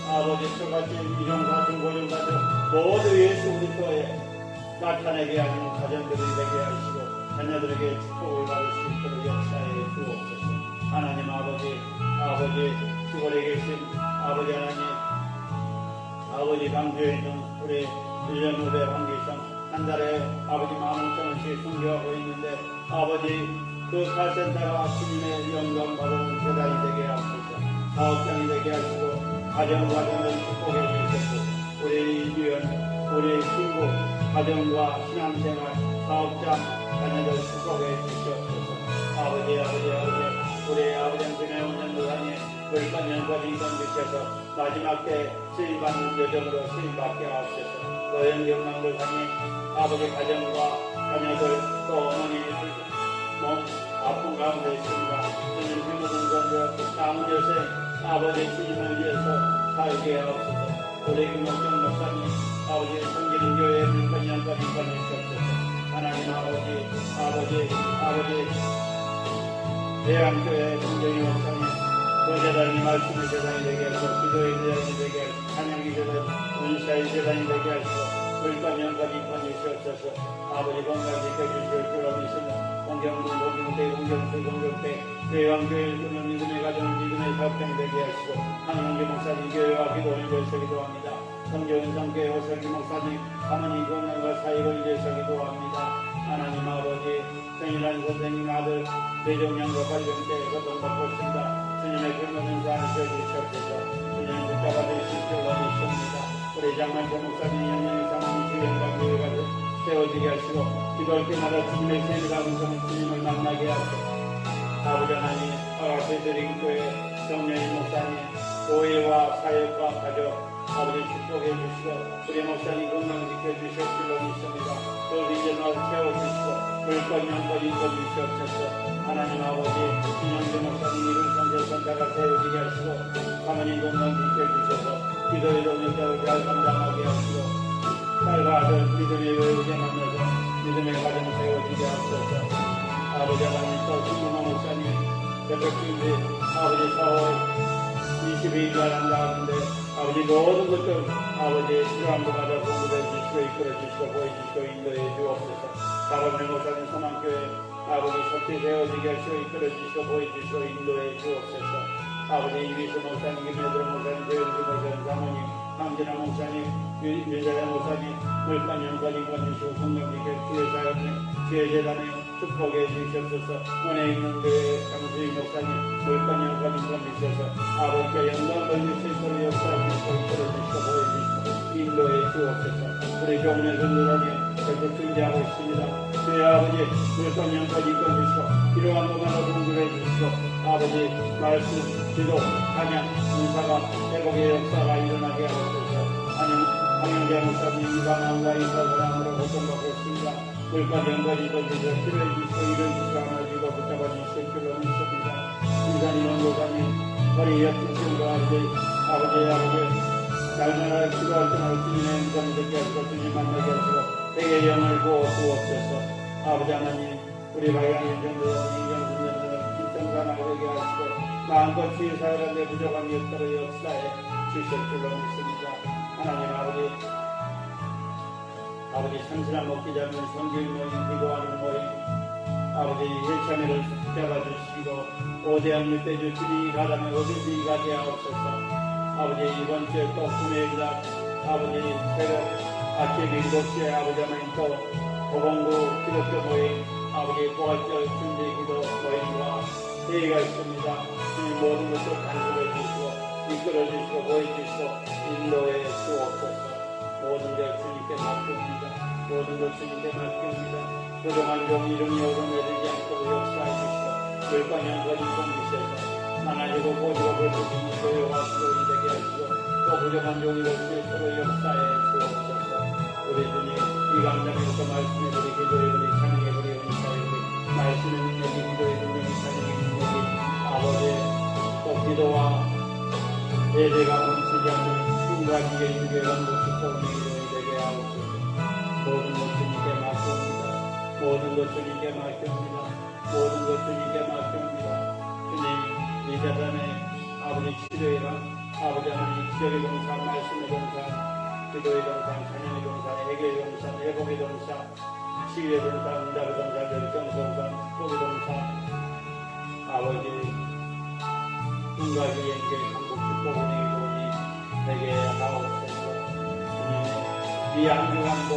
아버지 처가슴 이종 가슴 고령 가슴 모두 예수 그리스도에 나타내게 하는 가정들이 되게 하시고 자녀들에게 축복을 받을 수 있도록 역사해 주옵소서. 하나님 아버지 시골에 계신 아버지 하나님 아버지 강주에 있는 우리 1년 후배 관계상 한 달에 아버지 15,000원씩 순교하고 있는데 아버지 그 카센터가 주님의 영광 받은 재단이 되게 하옵소서. 사업장이 되게 하시고 가정을 축복해 주시옵소서. 우리 이주연 우리 친구 가정과 신앙생활 사업장 자녀들 축복해 주시옵소서. 아버지 우리 아버지의 운전도상에 불반연과 인권 주셔서 마지막 때 쓰임받는 여정으로 쓰임받게 하옵소서. 노연 경남도상에 아버지 가정과 자녀들 또 어머니 몸 아픈 가운데 있습니다. 주님 힘을 건져 남은 여생 아버지 주님을 위해서 살게 하옵소서. 우리 김옥정 목사님 아버지 성기는 교회 불반연과 인권 주시옵소서. 하나님 아버지 대한교회 성경이 목사님 그 재단이 말씀의 재단이 되게 하시고 기도의 재단이 되게 하시고 찬양의 재단 은사의 재단이 되게 하시고 불반연과 인권 주시옵소서. 아버지 건강 지켜주실 줄 믿습니다. 공경대 대왕교회 주는 믿음의 가정을 믿음의 사업장이 되게 하시고 한영기 목사님 교회와 기도를 위해서 기도합니다. 성교은성교회 오설기 목사님 하나님 건강과 사역을 위해서 기도합니다. 하나님 아버지 성일한 선생님 아들 대종양과 발병때 고통받고 있습니다. 주님의 근원은 자하셔 주시옵소서. 주님 붙잡아 주실 줄 원하십니다. 우리 장만교 목사님 영양의 상황이 주연강교회가 세워지게 하시고 기도할 때마다 주님의 세례가 음성을 주님을 만나게 하시고 아버지 하나님 아가새드린 교회 정년희 목사님 교회와 사역과 가족 아버지 축복해 주시고 우리 목사님 건강 지켜주실 줄로 믿습니다. 또 이제 날 채워주시고 물건 연건 인권 주시옵소서. 하나님 아버지 김영재 목사님 이른 성제 선자가 세워지게 하시고 사모님 건강 지켜주셔서 기도의 동역자를 잘 감당하게 하시고 딸과 아들 믿음의 외우게 만나서 믿음의 가정 세워지게 하소서. 아버지 하나님 또 김문호 목사님 대표팀이 아버지 4월 22일날 한다는데 아버지 모든 것들 아버지 필요한 것마다 공급해 주시고 이끌어 주시고 보여주시고 인도해 주옵소서. 사범의 목사님 소망교회 아버지 속히 되어지게 하시고 이끌어 주시고 보여주시고 인도해 주옵소서. 아버지 이미수 목사님, 김여드로 목사님, 대현주 목사님, 사모님, 황진아 목사님, 유자자 목사님, 물간 영관 인권 주시고 성령님께 주의 재단에 축복해 주시옵소서. 은혜 있는 교회 장수희 목사님, 물간 영관 인권 주셔서 아버지께 영광 돌릴 수 있도록 역사해 주시고 이끌어 주시고 보여주시고 인도해 주옵소서. 우리 종례 선교단이 계속 준비하고 있습니다. 주의 아버지 물간 영관 인권 주시고 필요한 것마다 공급해 주시고 아버지 말씀 기도, 찬양, 은사가 회복의 역사가 일어나게 하옵소서. 황영재 목사님 이방원과 인사사랑으로 고통받고 있습니다. 물과 연관이 던지서 필요해 주시고 이런 주시고 안아주고 붙잡아 주실 줄로 믿습니다. 인사님 원도사님 허리 옆으로 아버지 날마다 기도할 때마다 주님의 음성을 듣게 하시고 주님 만나게 하시고 내게 영을 부어 주옵소서. 아버지 하나님 우리 방향의 정도 인경선전을 김정산하게 되게 하시고 마음껏 주의 사역하는데 부족함이 없도록 역사에 주실 줄로 믿습니다. 하나님 아버지 참신한 목기자는 성길 모임, 기도하는 모임 아버지 일참회를 잡아주시고 오대한 멧돼지 주님이 가다면 어딘지 가게 하옵소서. 아버지 이번 주에 또 구매일날 아버지 새벽 아침 7시에 아버지 하나님 또 도봉구 기독교 모임 아버지 부활절 준비 기도 모임과 회의가 있습니다. 주님 모든 것을 간섭해 주시고 이끌어 주시고 보여주시고 인도해 주옵소서. 모든 것 주님께 맡깁니다. 모든 것 주님께 맡깁니다. 그동안 좀 이름이 오르내리지 않도록 역사해 주시고 물과 영과 인권 주셔서 많아지고 보지고 볼 수 있는 교회와 수도이 되게 하시고 또 부족한 종이 될 수 있도록 역사해 주옵소서. 우리 주님 이 감정에서 말씀해 우리 기도해 우리 찬양해 우리 은사해 우리 말씀의 능력이 기도의 능력이 찬양의 능력이 아버지 또 기도와 예배가 멈추지 않는 순간기의 인교의 원국 축복의 기도에 되게 하옵소서. 모든 것 주님께 맡깁니다. 모든 것 주님께 맡깁니다. 모든 것 주님께 맡깁니다. 주님 이 자단에 아버지 치료회랑 아버지 하나님 기적의 동사 말씀의 동사 기도의 동사 찬양의 동사 애교의 동사 회복의 동사 치유의 동사 응답의 동사 결정 동사 축복의 동사 아버지 군가지 연계 한국 축복운의 기도니 되게 하옵소서. 주님의 이 한 주간도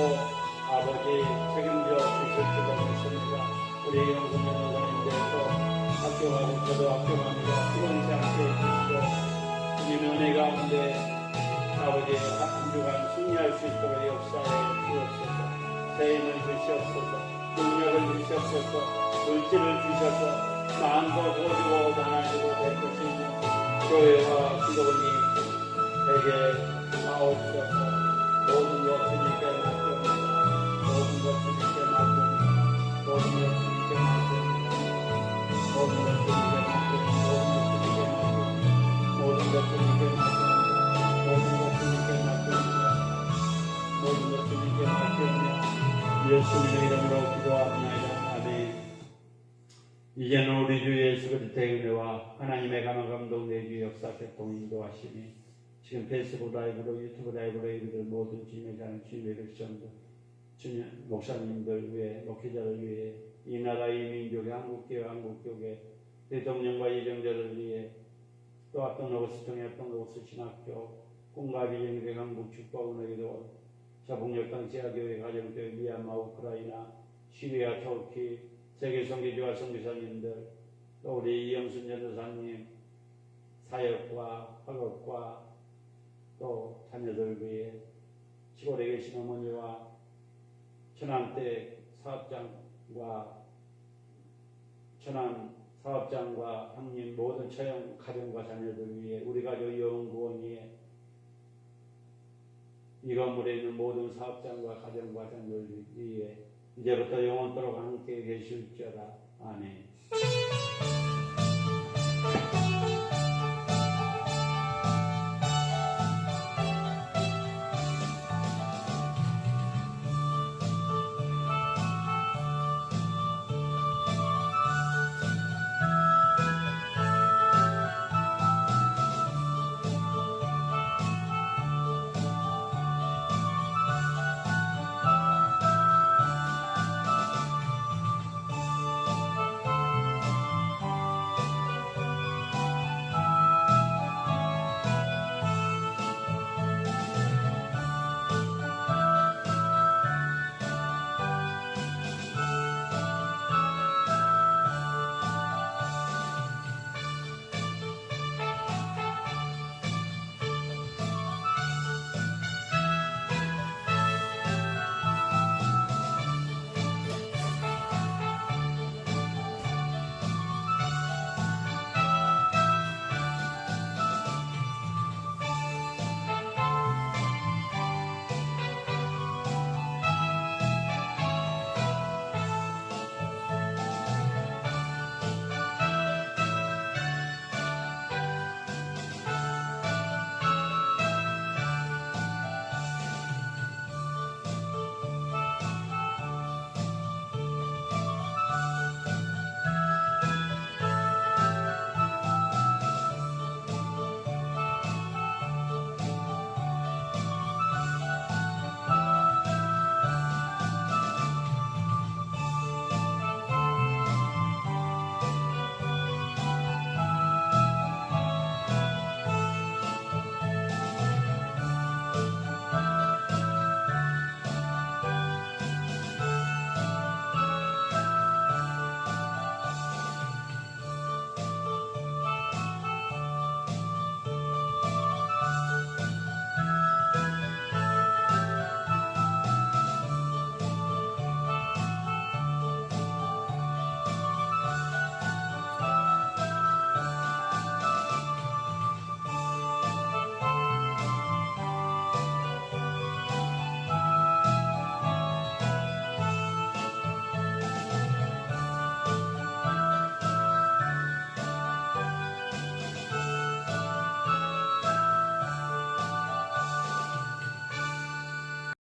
아버지 책임져 주실 줄로 믿습니다. 우리 영성 연구사님께서 학교 가고 저도 학교 갑니다. 피곤치 않게 해주시고 주님의 은혜 가운데 아버지 한 주간 승리할 수 있도록 역사해 주옵소서. 세임을 주시옵소서. 능력을 주시옵소서. 물질을 주셔서 마음껏 보여주고 나눠주고 베풀 수 있는 교회와 기도원이 되게 나오셔서 모든 것 주님께 맡깁니다. 모든 것 주님께 맡깁니다. 모든 것 주님께 맡깁니다. 모든 것 주님께 맡깁니다. 모든 것 주님께 맡깁니다. 모든 것 주님께 맡깁니다. 모든 것 주님께 맡깁니다. 예수님의 이름으로 기도합니다. 아멘. 이제는 우리 주 예수 그리스도의 은혜와 하나님의 강한 감동 내주 역사 교통 인도하심이 지금 페이스북 라이브로 유튜브 라이브로 이들 모든 주님의 자는 주님의 백성들 주님 목사님들 위해 목회자를 위해 이 나라 이 민족의 한국교회 한국교회 대통령과 예정자를 위해 또 어떤 곳을 통해 어떤 곳을 신학교 꿈과 비전교회 한국 축복원의 기도 자봉역당 지하교회 가정교회 미얀마 우크라이나 시리아 터키 세계 선교지와 선교사님들 또 우리 이영순 전도사님 사역과 학업과 또 자녀들 위해 시골에 계신 어머니와 천안대 사업장과 형님 모든 처형 가정과 자녀들 위해 우리 가족 영구원 위해 이 건물에 있는 모든 사업장과 가정과 장들 위에 이제부터 영원토록 함께 계실지어다. 아멘.